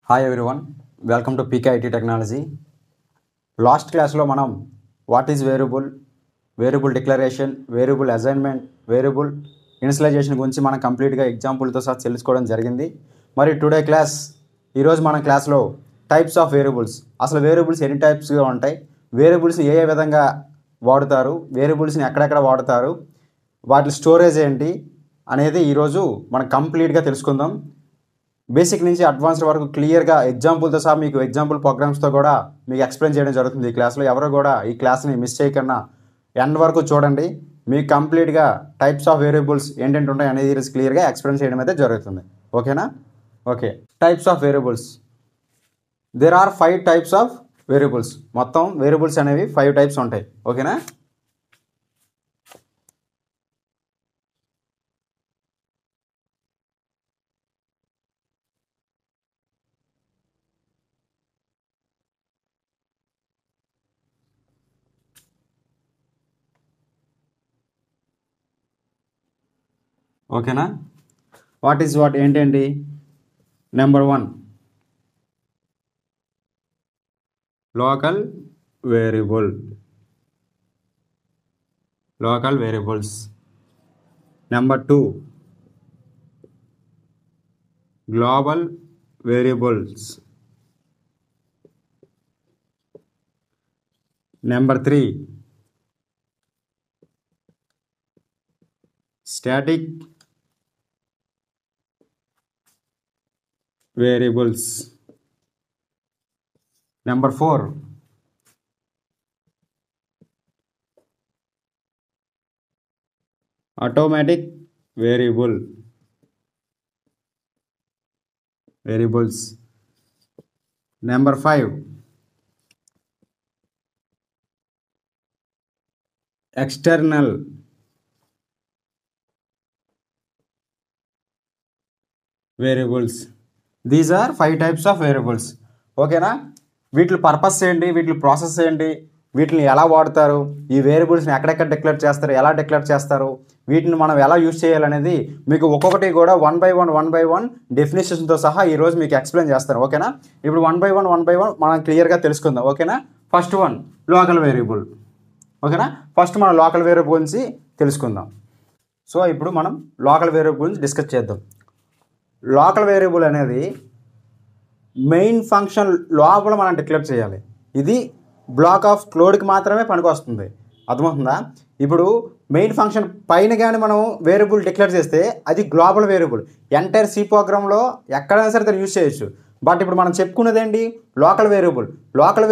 Hi everyone, welcome to PKIT technology. Last క్లాస్లో మనం what is variable declaration, variable assignment, variable initialization గురించి మనం కంప్లీట్గా ఎగ్జాంపుల్తో సహా తెలుసుకోవడం జరిగింది. మరి టుడే ఈరోజు మన క్లాస్లో టైప్స్ ఆఫ్ వేరియబుల్స్, అసలు వేరియబుల్స్ ఎన్ని టైప్స్గా ఉంటాయి, వేరియబుల్స్ని ఏ విధంగా వాడుతారు, వేరియబుల్స్ని ఎక్కడెక్కడ వాడతారు, వాటి స్టోరేజ్ ఏంటి అనేది ఈరోజు మనం కంప్లీట్గా తెలుసుకుందాం. బేసిక్ నుంచి అడ్వాన్స్డ్ వరకు క్లియర్గా ఎగ్జాంపుల్తో సహా మీకు ఎగ్జాంపుల్ ప్రోగ్రామ్స్తో కూడా మీకు ఎక్స్ప్లెయిన్ చేయడం జరుగుతుంది ఈ క్లాస్లో. ఎవరు కూడా ఈ క్లాస్ని మిస్ చేయకుండా ఎండ్ వరకు చూడండి. మీకు కంప్లీట్గా టైప్స్ ఆఫ్ వేరియబుల్స్ ఏంటంటే ఉంటాయి అనేది ఈరోజు క్లియర్గా ఎక్స్ప్లెయిన్ చేయడం అయితే జరుగుతుంది. ఓకేనా? Okay, types of variables. There are 5 types of variables. మొత్తం వేరియబుల్స్ అనేవి 5 టైప్స్ ఉంటాయి. ఓకేనా? ఓకేనా? వాట్ ఏంటండి? Number 1 local variables. Number 2 global variables. Number 3 static variables. Number 4 automatic variables. Number 5 external variables. These are 5 types of variables. ఓకేనా? వీటి purpose ఏంటి, వీటి ప్రాసెస్ ఏంటి, వీటిని ఎలా వాడతారు, ఈ వేరియబుల్స్ని ఎక్కడెక్కడ డిక్లేర్ చేస్తారు, ఎలా డిక్లేర్ చేస్తారు, వీటిని మనం ఎలా యూజ్ చేయాలనేది మీకు ఒక్కొక్కటి కూడా వన్ బై వన్ డెఫినేషన్తో సహా ఈరోజు మీకు ఎక్స్ప్లెయిన్ చేస్తాను. ఓకేనా? ఇప్పుడు వన్ బై వన్ మనం క్లియర్గా తెలుసుకుందాం. ఓకేనా? First one local variable. ఓకేనా? ఫస్ట్ మనం లోకల్ వేరియబుల్ గురించి తెలుసుకుందాం. సో ఇప్పుడు మనం లోకల్ వేరియబుల్ గురించి డిస్కస్ చేద్దాం. లోకల్ వేరియబుల్ అనేది మెయిన్ ఫంక్షన్ లోపల మనం డిక్లేర్ చేయాలి. ఇది బ్లాక్ ఆఫ్ కోడ్కి మాత్రమే పనికొస్తుంది. అర్థమవుతుందా? ఇప్పుడు మెయిన్ ఫంక్షన్ పైన కానీ మనం వేరియబుల్ డిక్లేర్ చేస్తే అది గ్లోబల్ వేరియబుల్. ఎంటైర్ సి ప్రోగ్రామ్లో ఎక్కడైనా సరే దాన్ని యూజ్ చేయొచ్చు. బట్ ఇప్పుడు మనం చెప్పుకున్నది ఏంటి? లోకల్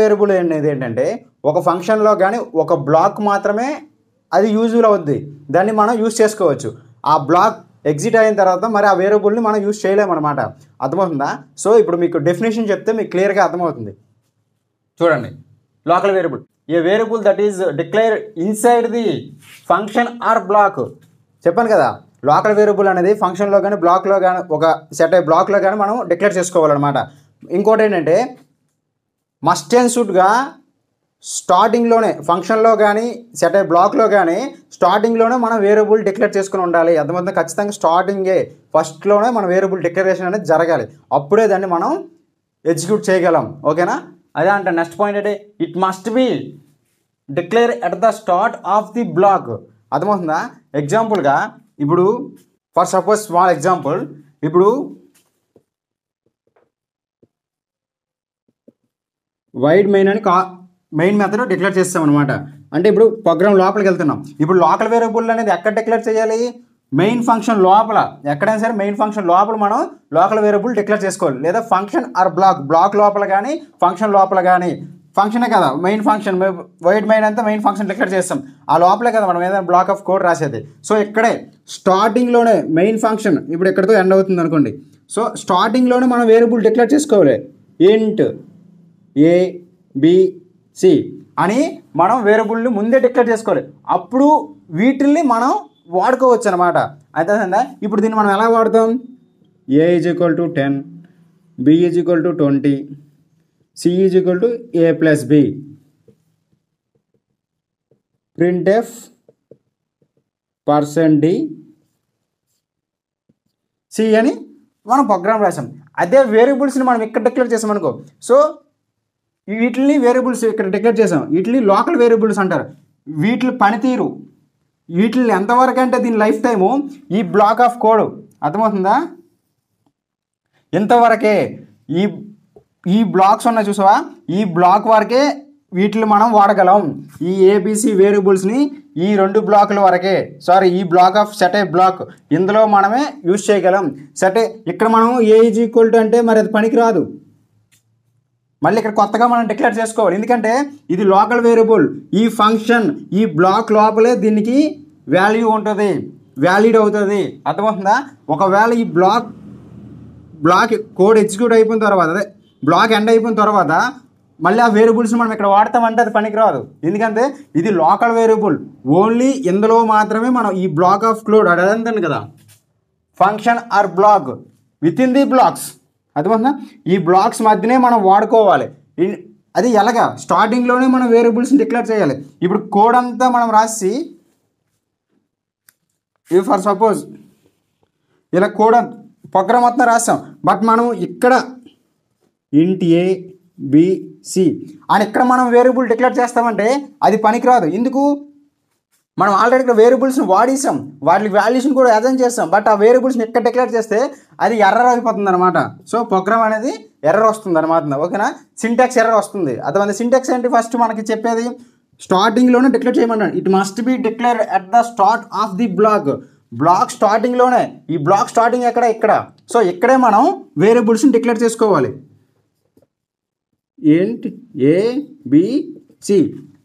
వేరియబుల్ అనేది ఏంటంటే ఒక ఫంక్షన్లో కానీ ఒక బ్లాక్ మాత్రమే అది యూజ్ఫుల్ అవుద్ది. దాన్ని మనం యూజ్ చేసుకోవచ్చు. ఆ బ్లాక్ ఎగ్జిట్ అయిన తర్వాత మరి ఆ వేరియబుల్ని మనం యూజ్ చేయలేమన్నమాట. అర్థమవుతుందా? సో ఇప్పుడు మీకు డెఫినేషన్ చెప్తే మీకు క్లియర్గా అర్థమవుతుంది. చూడండి, local variable a variable that is declare inside the function or block. చెప్పాను కదా, లోకల్ వేరియబుల్ అనేది ఫంక్షన్లో కానీ బ్లాక్లో కానీ ఒక సెట్ అయ్యే బ్లాక్లో కానీ మనం డిక్లేర్ చేసుకోవాలన్నమాట. ఇంకోటి ఏంటంటే మస్ట్ అండ్ షుడ్గా స్టార్టింగ్లోనే ఫంక్షన్లో కానీ సెట్ అయ్యే బ్లాక్లో కానీ స్టార్టింగ్లోనే మనం వేరియబుల్ డిక్లేర్ చేసుకుని ఉండాలి. అర్థమవుతుంది? ఖచ్చితంగా స్టార్టింగే ఫస్ట్లోనే మన వేరియబుల్ డిక్లరేషన్ అనేది జరగాలి. అప్పుడే దాన్ని మనం ఎగ్జిక్యూట్ చేయగలం. ఓకేనా? అదే అంటే నెక్స్ట్ పాయింట్ అంటే it must be declare at the start of the block. అర్థమవుతుందా? ఎగ్జాంపుల్గా ఇప్పుడు ఫర్ సపోజ్ స్మాల్ ఎగ్జాంపుల్, ఇప్పుడు వైడ్ మెయిన్ అని మెయిన్ మెథడ్ డిక్లేర్ చేస్తామన్నమాట. అంటే ఇప్పుడు ప్రోగ్రామ్ లోపలికి వెళ్తున్నాం. ఇప్పుడు లోకల్ వేరియబుల్ అనేది ఎక్కడ డిక్లేర్ చేయాలి? మెయిన్ ఫంక్షన్ లోపల. ఎక్కడైనా సరే మెయిన్ ఫంక్షన్ లోపల మనం లోకల్ వేరియబుల్ డిక్లేర్ చేసుకోవాలి. లేదా ఫంక్షన్ ఆర్ బ్లాక్ లోపల కానీ ఫంక్షన్ లోపల కానీ, ఫంక్షనే కదా మెయిన్ ఫంక్షన్, వైడ్ మెయిన్ అంతా మెయిన్ ఫంక్షన్ డిక్లేర్ చేస్తాం. ఆ లోపలే కదా మనం ఏదైనా బ్లాక్ ఆఫ్ కోడ్ రాసేది. సో ఇక్కడే స్టార్టింగ్లోనే మెయిన్ ఫంక్షన్ ఇప్పుడు ఎక్కడితో ఎండ్ అవుతుంది అనుకోండి. సో స్టార్టింగ్లోనే మనం వేరియబుల్ డిక్లేర్ చేసుకోవాలి. ఇంట్ ABC అని మనం వేరియబుల్ని ముందే డిక్లేర్ చేసుకోవాలి. అప్పుడు వీటిల్ని మనం వాడుకోవచ్చు అనమాట. అయితే ఇప్పుడు దీన్ని మనం ఎలా వాడతాం? A = 10, B = 20, C = A+B, printf %d C అని మనం ప్రోగ్రామ్ రాసాం. అదే వేరియబుల్స్ని మనం ఇక్కడ డిక్లేర్ చేసాం అనుకో, సో వీటిని వేరియబుల్స్ ఇక్కడ డిక్లేర్ చేసాం, వీటిని లోకల్ వేరియబుల్స్ అంటారు. వీటి పనితీరు వీటిని ఎంతవరకు అంటే దీని లైఫ్ టైము ఈ బ్లాక్ ఆఫ్ కోడ్ అర్థమవుతుందా, ఇంతవరకే. ఈ బ్లాక్స్ ఉన్నాయి చూసావా, ఈ బ్లాక్ వరకే వీటిని మనం వాడగలం. ఈ ఏబిసి వేరియబుల్స్ని ఈ 2 బ్లాకుల వరకే, సారీ ఈ block of set a block ఇందులో మనమే యూజ్ చేయగలం. సెట్ ఇక్కడ మనం ఏ ఈజ్ ఈక్వల్ టు అంటే మరి అది పనికి రాదు, మళ్ళీ ఇక్కడ కొత్తగా మనం డిక్లేర్ చేసుకోవాలి. ఎందుకంటే ఇది లోకల్ వేరియబుల్, ఈ ఫంక్షన్ ఈ బ్లాక్ లోపలే దీనికి వాల్యూ ఉంటుంది, వ్యాలిడ్ అవుతుంది. అర్థమవుతుందా? ఒకవేళ ఈ బ్లాక్ కోడ్ ఎగ్జిక్యూట్ అయిపోయిన తర్వాత, అదే బ్లాక్ ఎండ్ అయిపోయిన తర్వాత మళ్ళీ ఆ వేరియబుల్స్ని మనం ఇక్కడ వాడతామంటే అది పనికిరాదు. ఎందుకంటే ఇది లోకల్ వేరియబుల్, ఓన్లీ ఇందులో మాత్రమే మనం ఈ బ్లాక్ ఆఫ్ కోడ్ అదంతా కదా function or block with in the blocks. అర్థమవుతుందా? ఈ బ్లాక్స్ మధ్యనే మనం వాడుకోవాలి. అది ఎలాగా స్టార్టింగ్లోనే మనం వేరియబుల్స్ని డిక్లేర్ చేయాలి. ఇప్పుడు కోడ్ అంతా మనం రాసి ఇవి ఫర్ సపోజ్ ఇలా కోడ్ ప్రోగ్రామ్ మొత్తం రాస్తాం, బట్ మనం ఇక్కడ ఇంట్ ఏ బి సి అని ఇక్కడ మనం వేరియబుల్ డిక్లేర్ చేస్తామంటే అది పనికిరాదు. ఎందుకు? మనం ఆల్రెడీ ఇక్కడ వేరియబుల్స్ని వాడేసాం, వాటి వాల్యూస్ని కూడా అజైన్ చేస్తాం, బట్ ఆ వేరియబుల్స్ని ఇక్కడ డిక్లేర్ చేస్తే అది ఎర్రర్ అయిపోతుంది అనమాట. సో ప్రోగ్రామ్ అనేది ఎర్రర్ వస్తుంది అనమాట. ఓకేనా? సింటాక్స్ ఎర్రర్ వస్తుంది. అదే సింటాక్స్ ఏంటి ఫస్ట్ మనకి చెప్పేది స్టార్టింగ్లోనే డిక్లేర్ చేయమన్నాడు. It must be declare at the start of the block స్టార్టింగ్లోనే. ఈ బ్లాక్ స్టార్టింగ్ ఎక్కడ? ఇక్కడ. సో ఇక్కడే మనం వేరియబుల్స్ని డిక్లేర్ చేసుకోవాలి. ఏంటి ఏ బి సి,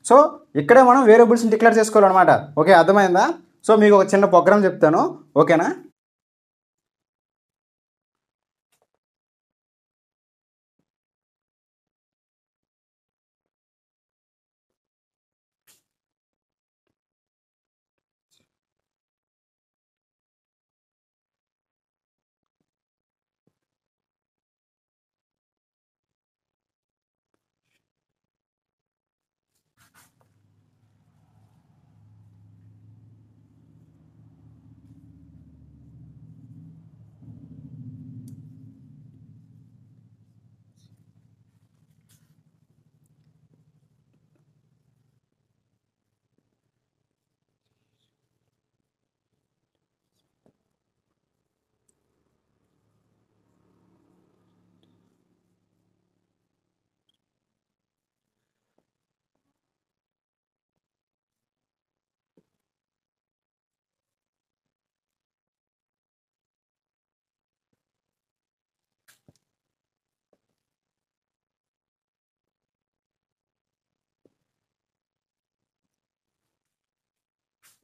సో ఇక్కడే మనం వేరియబుల్స్ని డిక్లేర్ చేసుకోవాలన్నమాట. ఓకే, అర్థమైందా? సో మీకు ఒక చిన్న ప్రోగ్రామ్ చెప్తాను, ఓకేనా?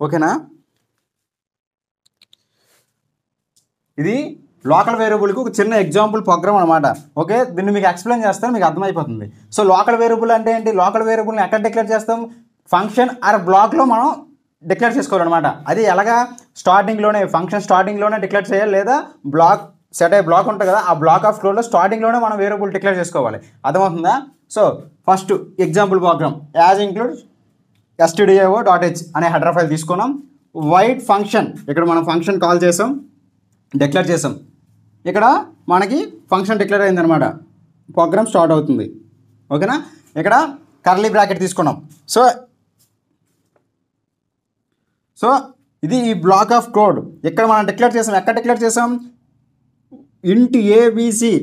ఓకేనా? ఇది లోకల్ వేరియబుల్కి ఒక చిన్న ఎగ్జాంపుల్ ప్రోగ్రామ్ అనమాట. ఓకే, దీన్ని మీకు ఎక్స్ప్లెయిన్ చేస్తాను, మీకు అర్థమైపోతుంది. సో లోకల్ వేరియబుల్ అంటే ఏంటి? లోకల్ వేరియబుల్ని ఎక్కడ డిక్లేర్ చేస్తాం? ఫంక్షన్ ఆర్ బ్లాక్లో మనం డిక్లేర్ చేసుకోవాలన్నమాట. అది ఎలాగా? స్టార్టింగ్లోనే, ఫంక్షన్ స్టార్టింగ్లోనే డిక్లేర్ చేయాలి, లేదా బ్లాక్ సెట్ అయ్యే బ్లాక్ ఉంటుంది కదా, ఆ బ్లాక్ ఆఫ్ కోడ్లో స్టార్టింగ్లోనే మనం వేరియబుల్ డిక్లేర్ చేసుకోవాలి. అర్థమవుతుందా? So first example programme as include stdio.h అనే హెడర్ ఫైల్ తీసుకున్నాం. వైట్ ఫంక్షన్, ఇక్కడ మనం ఫంక్షన్ కాల్ చేసాం, డిక్లేర్ చేసాం. ఇక్కడ మనకి ఫంక్షన్ డిక్లేర్ అయిందనమాట, ప్రోగ్రామ్ స్టార్ట్ అవుతుంది. ఓకేనా? ఇక్కడ కర్లీ బ్రాకెట్ తీసుకున్నాం. సో ఇది ఈ బ్లాక్ ఆఫ్ కోడ్ ఇక్కడ మనం డిక్లేర్ చేసాం. ఎక్కడ డిక్లేర్ చేసాం? ఇంట్ ఏబిసి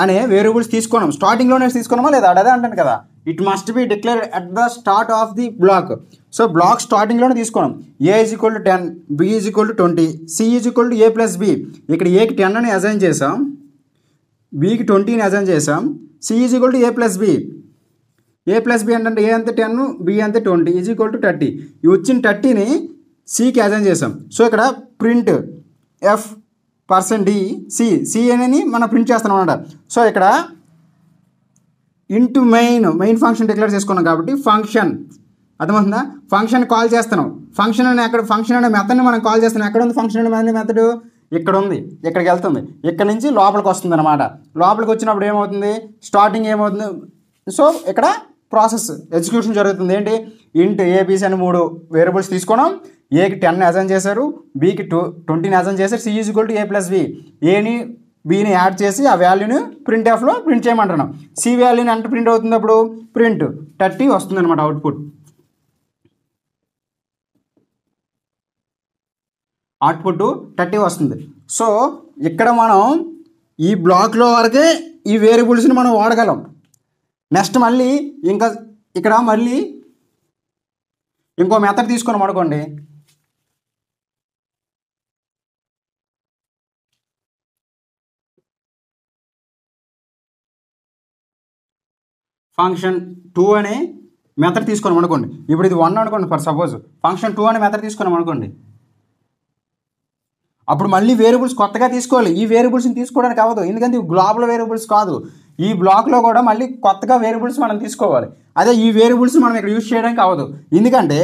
అనే వేరియబుల్స్ తీసుకున్నాం. స్టార్టింగ్లోనే తీసుకున్నామా లేదా? అదే అంటాను కదా, it must be declare at the start of the block. So block స్టార్టింగ్లోనే తీసుకున్నాం. A is equal to 10, B is equal to 20, C is equal to A plus B. ఇక్కడ ఏకి 10 అని అసైన్ చేసాం, బికి 20 అసైన్ చేసాం, C is equal to A plus B. A plus B అంటే A అంతే 10, బి అంతే 20 ఈజ్ ఈక్వల్ టు 30. ఈ వచ్చిన 30ని సికి అసైన్ చేసాం. సో ఇక్కడ ప్రింట్ F%D సి అని మనం ప్రింట్ చేస్తాం అన్నమాట. సో ఇక్కడ ఇంటూ మెయిన్ ఫంక్షన్ డిక్లేర్ చేసుకున్నాం కాబట్టి ఫంక్షన్, అర్థమవుతుందా? ఫంక్షన్ కాల్ చేస్తున్నాం. ఫంక్షన్ అనే మెథడ్ని మనం కాల్ చేస్తున్నాం. ఎక్కడ ఉంది ఫంక్షన్ అనే మెథడ్? ఇక్కడ ఉంది, ఇక్కడికి వెళ్తుంది, ఇక్కడ నుంచి లోపలికి వస్తుంది అనమాట. లోపలికి వచ్చినప్పుడు ఏమవుతుంది? స్టార్టింగ్ ఏమవుతుంది? సో ఇక్కడ ప్రాసెస్ ఎగ్జిక్యూషన్ జరుగుతుంది. ఏంటి? ఇంట్ ఏబిసి అని 3 వేరియబుల్స్ తీసుకున్నాం. ఏకి 10 అసైన్ చేశారు, బికి 20 అసైన్ చేశారు, C is equal to A plus B. ఏని బిని యాడ్ చేసి ఆ వాల్యూని ప్రింట్ ఎఫ్లో ప్రింట్ చేయమంటున్నాం. సి వాల్యూని అంటే ప్రింట్ అవుతుంది అప్పుడు ప్రింట్ 30 వస్తుంది అనమాట అవుట్పుట్ 30 వస్తుంది. సో ఇక్కడ మనం ఈ బ్లాక్లో వరకే ఈ వేరియబుల్స్ని మనం వాడగలం. నెక్స్ట్ మళ్ళీ ఇంకా ఇక్కడ మళ్ళీ ఇంకో మెథడ్ తీసుకున్నాం అనుకోండి. ఫంక్షన్ 2 అనే మెథడ్ తీసుకున్నాం అనుకోండి. ఇప్పుడు ఇది 1 అనుకోండి ఫర్ సపోజ్. ఫంక్షన్ 2 అనే మెథడ్ తీసుకున్నాం అనుకోండి. అప్పుడు మళ్ళీ వేరియబుల్స్ కొత్తగా తీసుకోవాలి. ఈ వేరియబుల్స్ని తీసుకోవడానికి అవ్వదు, ఎందుకంటే ఇవి గ్లోబల్ వేరియబుల్స్ కాదు. ఈ బ్లాక్లో కూడా మళ్ళీ కొత్తగా వేరియబుల్స్ మనం తీసుకోవాలి. అదే ఈ వేరియబుల్స్ మనం ఇక్కడ యూజ్ చేయడానికి అవ్వదు, ఎందుకంటే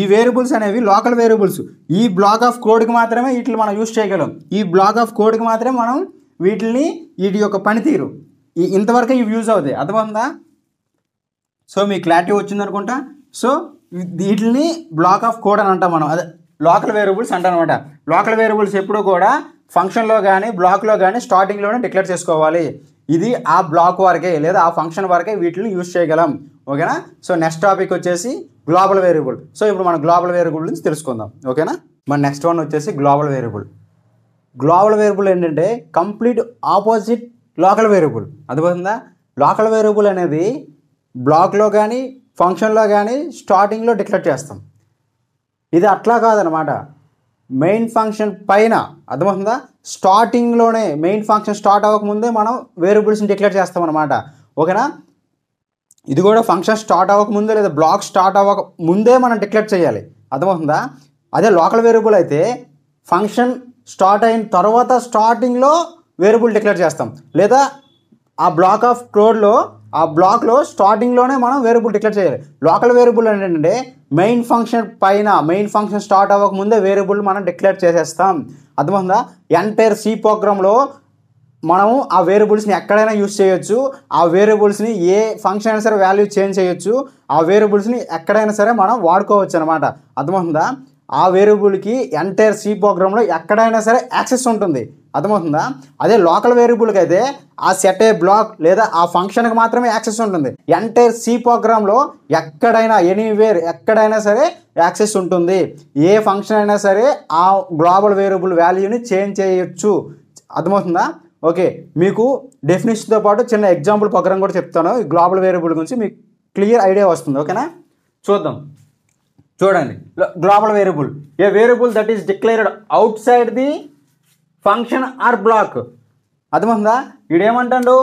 ఈ వేరియబుల్స్ అనేవి లోకల్ వేరియబుల్స్. ఈ బ్లాక్ ఆఫ్ కోడ్కి మాత్రమే వీటిని మనం యూజ్ చేయగలం. ఈ బ్లాక్ ఆఫ్ కోడ్కి మాత్రమే మనం వీటిని వీటి యొక్క పనితీరు ఇంతవరకు ఇవి యూజ్ అవుతాయి. అర్థమవుతుందా? సో మీకు క్లారిటీ వచ్చింది అనుకుంటా. సో వీటిని బ్లాక్ ఆఫ్ కోడ్ అని అంటాం మనం, అదే లోకల్ వేరియబుల్స్ అంటాం అనమాట. లోకల్ వేరియబుల్స్ ఎప్పుడూ కూడా ఫంక్షన్లో కానీ బ్లాక్లో కానీ స్టార్టింగ్లోనే డిక్లేర్ చేసుకోవాలి. ఇది ఆ బ్లాక్ వరకే లేదా ఆ ఫంక్షన్ వరకే వీటిని యూజ్ చేయగలం. ఓకేనా? సో నెక్స్ట్ టాపిక్ వచ్చేసి గ్లోబల్ వేరియబుల్. సో ఇప్పుడు మనం గ్లోబల్ వేరియబుల్ నుంచి తెలుసుకుందాం. ఓకేనా? మన నెక్స్ట్ వన్ వచ్చేసి గ్లోబల్ వేరియబుల్. గ్లోబల్ వేరియబుల్ ఏంటంటే కంప్లీట్ ఆపోజిట్ లోకల్ వేరియబుల్. అర్థమవుతుందా? లోకల్ వేరియబుల్ అనేది బ్లాక్లో కానీ ఫంక్షన్లో కానీ స్టార్టింగ్లో డిక్లేర్ చేస్తాం. ఇది అట్లా కాదనమాట, మెయిన్ ఫంక్షన్ పైన. అర్థమవుతుందా? స్టార్టింగ్లోనే మెయిన్ ఫంక్షన్ స్టార్ట్ అవ్వకముందే మనం వేరియబుల్స్ని డిక్లేర్ చేస్తామన్నమాట. ఓకేనా? ఇది కూడా ఫంక్షన్ స్టార్ట్ అవ్వకముందే లేదా బ్లాక్ స్టార్ట్ అవ్వక ముందే మనం డిక్లేర్ చేయాలి. అర్థమవుతుందా? అదే లోకల్ వేరియబుల్ అయితే ఫంక్షన్ స్టార్ట్ అయిన తర్వాత స్టార్టింగ్లో వేరియబుల్ డిక్లేర్ చేస్తాం, లేదా ఆ బ్లాక్ ఆఫ్ కోడ్లో ఆ బ్లాక్లో స్టార్టింగ్లోనే మనం వేరియబుల్ డిక్లేర్ చేయాలి. లోకల్ వేరియబుల్ ఏంటంటే మెయిన్ ఫంక్షన్ పైన మెయిన్ ఫంక్షన్ స్టార్ట్ అవ్వకముందే వేరియబుల్ మనం డిక్లేర్ చేసేస్తాం. అర్థమవుతుందా? ఎంటైర్ సి ప్రోగ్రామ్లో మనము ఆ వేరియబుల్స్ని ఎక్కడైనా యూజ్ చేయొచ్చు. ఆ వేరియబుల్స్ని ఏ ఫంక్షన్ అయినా సరే వాల్యూ చేంజ్ చేయొచ్చు. ఆ వేరియబుల్స్ని ఎక్కడైనా సరే మనం వాడుకోవచ్చు అనమాట. అర్థమవుతుందా? ఆ వేరియబుల్కి ఎంటైర్ సి ప్రోగ్రామ్లో ఎక్కడైనా సరే యాక్సెస్ ఉంటుంది. అర్థమవుతుందా? అదే లోకల్ వేరియబుల్కి అయితే ఆ సెట్ ఏ బ్లాక్ లేదా ఆ ఫంక్షన్కి మాత్రమే యాక్సెస్ ఉంటుంది. ఎంటైర్ సి ప్రోగ్రామ్లో ఎక్కడైనా ఎనీవేర్ ఎక్కడైనా సరే యాక్సెస్ ఉంటుంది. ఏ ఫంక్షన్ అయినా సరే ఆ గ్లోబల్ వేరియబుల్ వాల్యూని చేంజ్ చేయొచ్చు. అర్థమవుతుందా? ఓకే, మీకు డెఫినేషన్తో పాటు చిన్న ఎగ్జాంపుల్ ప్రోగ్రామ్ కూడా చెప్తాను. ఈ గ్లోబల్ వేరియబుల్ గురించి మీకు క్లియర్ ఐడియా వస్తుంది. ఓకేనా? చూద్దాం. చూడండి, global variable a variable that is declared outside the function or block. అర్థమవుతుందా? వీడేమంటాడు?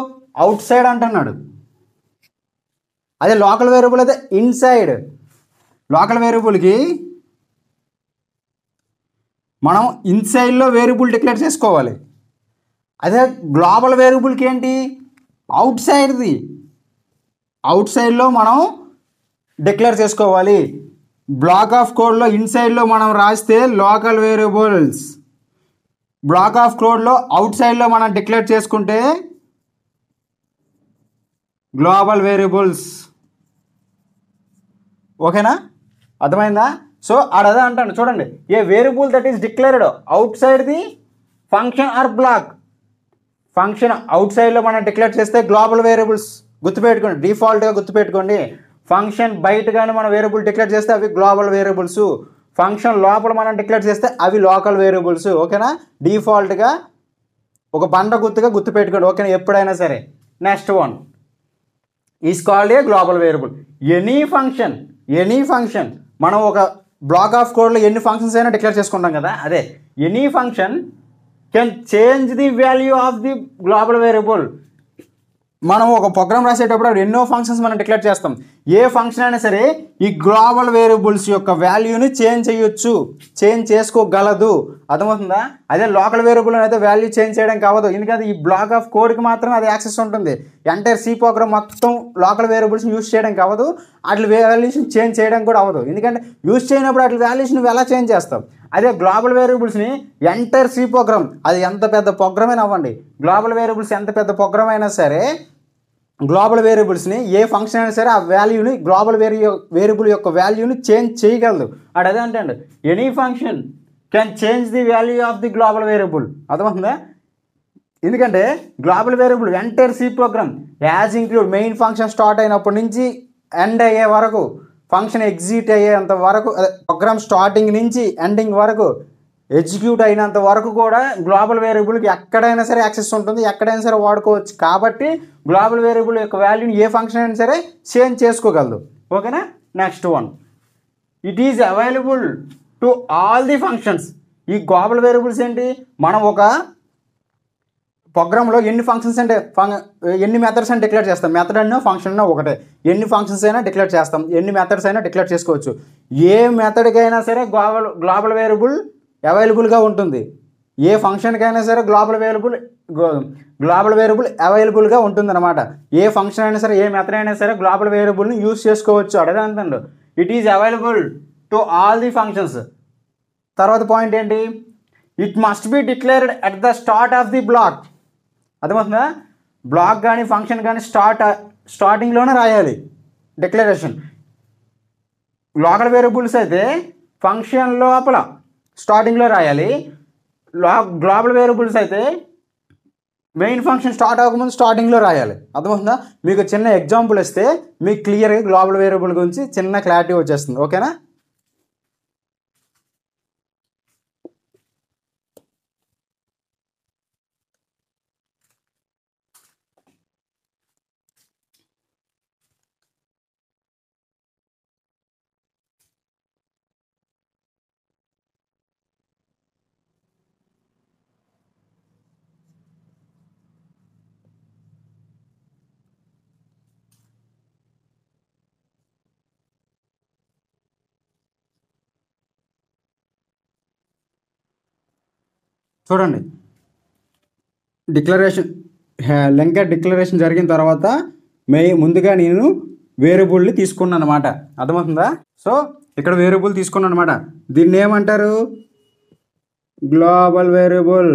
అవుట్ సైడ్ అంటున్నాడు. అదే లోకల్ వేరియబుల్ అయితే ఇన్సైడ్. లోకల్ వేరియబుల్కి మనం ఇన్సైడ్లో వేరియబుల్ డిక్లేర్ చేసుకోవాలి. అదే గ్లోబల్ వేరియబుల్కి ఏంటి? అవుట్ సైడ్ది. అవుట్ సైడ్లో మనం డిక్లేర్ చేసుకోవాలి. బ్లాక్ ఆఫ్ కోడ్లో ఇన్సైడ్లో మనం రాస్తే లోకల్ వేరియబుల్స్, బ్లాక్ ఆఫ్ కోడ్లో అవుట్ సైడ్లో మనం డిక్లేర్ చేసుకుంటే గ్లోబల్ వేరియబుల్స్. ఓకేనా? అర్థమైందా? సో అదే అంటాను. చూడండి, a variable that is declared outside the function or block. Function అవుట్ సైడ్లో మనం డిక్లేర్ చేస్తే గ్లోబల్ వేరియబుల్స్. గుర్తుపెట్టుకోండి, డిఫాల్ట్గా గుర్తుపెట్టుకోండి. ఫంక్షన్ బయట కానీ మనం వేరియబుల్ డిక్లేర్ చేస్తే అవి గ్లోబల్ వేరియబుల్స్. ఫంక్షన్ లోపల మనం డిక్లేర్ చేస్తే అవి లోకల్ వేరియబుల్స్. ఓకేనా? డిఫాల్ట్గా ఒక బండ గుర్తుగా గుర్తుపెట్టుకోండి. ఓకేనా? ఎప్పుడైనా సరే. Next one is called A global variable. Any function మనం ఒక బ్లాక్ ఆఫ్ కోడ్లో ఎన్ని ఫంక్షన్స్ అయినా డిక్లేర్ చేసుకుంటాం కదా, అదే any function can change the value of the global variable. మనం ఒక ప్రోగ్రామ్ రాసేటప్పుడు ఎన్నో ఫంక్షన్స్ మనం డిక్లేర్ చేస్తాం. ఏ ఫంక్షన్ అయినా సరే ఈ గ్లోబల్ వేరియబుల్స్ యొక్క వాల్యూని చేంజ్ చేయొచ్చు, చేంజ్ చేసుకోగలదు. అర్థమవుతుందా? అదే లోకల్ వేరియబుల్ అయితే వాల్యూ చేంజ్ చేయడం కావదు, ఎందుకంటే ఈ బ్లాక్ ఆఫ్ కోడ్కి మాత్రం అది యాక్సెస్ ఉంటుంది. ఎంటైర్ సి ప్రోగ్రామ్ మొత్తం లోకల్ వేరియబుల్స్ని యూజ్ చేయడం కావదు, వాటి వాల్యూస్ని చేంజ్ చేయడం కూడా అవ్వదు, ఎందుకంటే యూజ్ చేయనప్పుడు వాటి వాల్యూస్ని నువ్వు ఎలా చేంజ్ చేస్తావు. అదే గ్లోబల్ వేరియబుల్స్ని ఎంటైర్ సి ప్రోగ్రామ్, అది ఎంత పెద్ద ప్రోగ్రామ్ అయినా అవ్వండి, గ్లోబల్ వేరియబుల్స్ ఎంత పెద్ద ప్రోగ్రామ్ అయినా సరే గ్లోబల్ వేరియబుల్స్ని ఏ ఫంక్షన్ అయినా సరే ఆ వాల్యూని గ్లోబల్ వేరియబుల్ యొక్క వాల్యూని చేంజ్ చేయగలదు. అదే అంటే any function can change the value of the global variable. అర్థమవుతుందా? ఎందుకంటే global variable entire C program as include main function start అయినప్పటి నుంచి ఎండ్ అయ్యే వరకు, ఫంక్షన్ ఎగ్జిక్యూట్ అయ్యేంత వరకు, ప్రోగ్రామ్ స్టార్టింగ్ నుంచి ఎండింగ్ వరకు ఎగ్జిక్యూట్ అయినంత వరకు కూడా గ్లోబల్ వేరియబుల్కి ఎక్కడైనా సరే యాక్సెస్ ఉంటుంది, ఎక్కడైనా సరే వాడుకోవచ్చు. కాబట్టి గ్లోబల్ వేరియబుల్ యొక్క వాల్యూని ఏ ఫంక్షన్ అయినా సరే చేంజ్ చేసుకోగలదు. ఓకేనా. Next one, it is available to all the functions. ఈ గ్లోబల్ వేరియబుల్స్ ఏంటి, మనం ఒక ప్రోగ్రామ్లో ఎన్ని ఫంక్షన్స్ అంటే ఎన్ని మెథడ్స్ అని డిక్లేర్ చేస్తాం. మెథడ్ అన్నా ఫంక్షన్ అన్నా ఒకటే. ఎన్ని ఫంక్షన్స్ అయినా డిక్లేర్ చేస్తాం, ఎన్ని మెథడ్స్ అయినా డిక్లేర్ చేసుకోవచ్చు. ఏ మెథడ్కైనా సరే గ్లోబల్ వేరియబుల్ అవైలబుల్గా ఉంటుంది. ఏ ఫంక్షన్కైనా సరే గ్లోబల్ వేరియబుల్ అవైలబుల్గా ఉంటుంది అనమాట. ఏ ఫంక్షన్ అయినా సరే, ఏ మెథడ్ అయినా సరే గ్లోబల్ వేరియబుల్ని యూజ్ చేసుకోవచ్చు. అడగండి, it is available to all the functions. తర్వాత పాయింట్ ఏంటి, it must be declared at the start of the block. అర్థమవుతుందా, బ్లాక్ కానీ ఫంక్షన్ కానీ స్టార్టింగ్లోనే రాయాలి డిక్లరేషన్. లోకల్ వేరియబుల్స్ అయితే ఫంక్షన్ లోపల స్టార్టింగ్లో రాయాలి. గ్లోబల్ వేరియబుల్స్ అయితే మెయిన్ ఫంక్షన్ స్టార్ట్ అవ్వకముందు స్టార్టింగ్లో రాయాలి. అర్థమవుతుందా. మీకు చిన్న ఎగ్జాంపుల్ ఇస్తే మీకు క్లియర్గా గ్లోబల్ వేరియబుల్ గురించి చిన్న క్లారిటీ వచ్చేస్తుంది. ఓకేనా. చూడండి, డిక్లరేషన్ లెంకర్ డిక్లరేషన్ జరిగిన తర్వాత ముందుగా నేను వేరియబుల్ని తీసుకున్నాను అనమాట. అర్థమవుతుందా. సో ఇక్కడ వేరియబుల్ తీసుకున్నాను అనమాట. దీన్ని ఏమంటారు, గ్లోబల్ వేరియబుల్.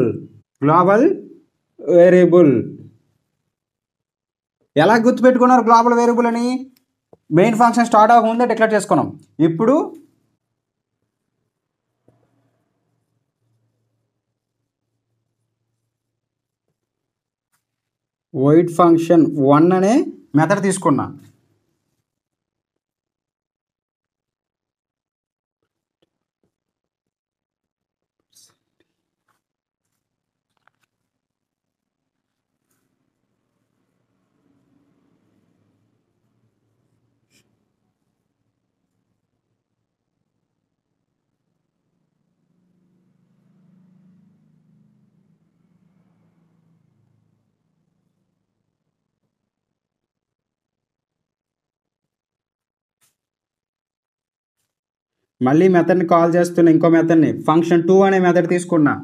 ఎలా గుర్తుపెట్టుకున్నారు గ్లోబల్ వేరియబుల్ అని, మెయిన్ ఫంక్షన్ స్టార్ట్ అవ్వకముందే డిక్లేర్ చేసుకున్నాం. ఇప్పుడు void ఫంక్షన్ 1 అనే మెథడ్ తీసుకున్నా. మళ్ళీ మెథడ్ని కాల్ చేస్తున్నా, ఇంకో మెథడ్ని ఫంక్షన్ 2 అనే మెథడ్ తీసుకున్నా.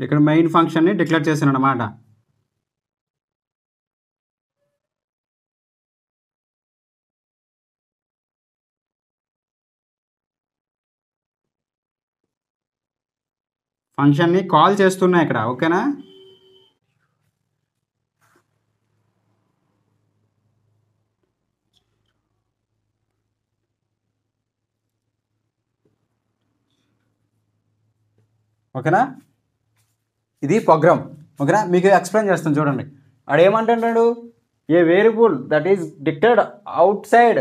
ఇక్కడ మెయిన్ ఫంక్షన్ని డిక్లేర్ చేశాను అన్నమాట. ఫంక్షన్ని కాల్ చేస్తున్నా ఇక్కడ. ఓకేనా. ఓకేనా, ఇది ప్రోగ్రామ్. ఓకేనా, మీకు ఎక్స్ప్లెయిన్ చేస్తాను చూడండి. ఆడు ఏమంటున్నాడు, a variable that is declared outside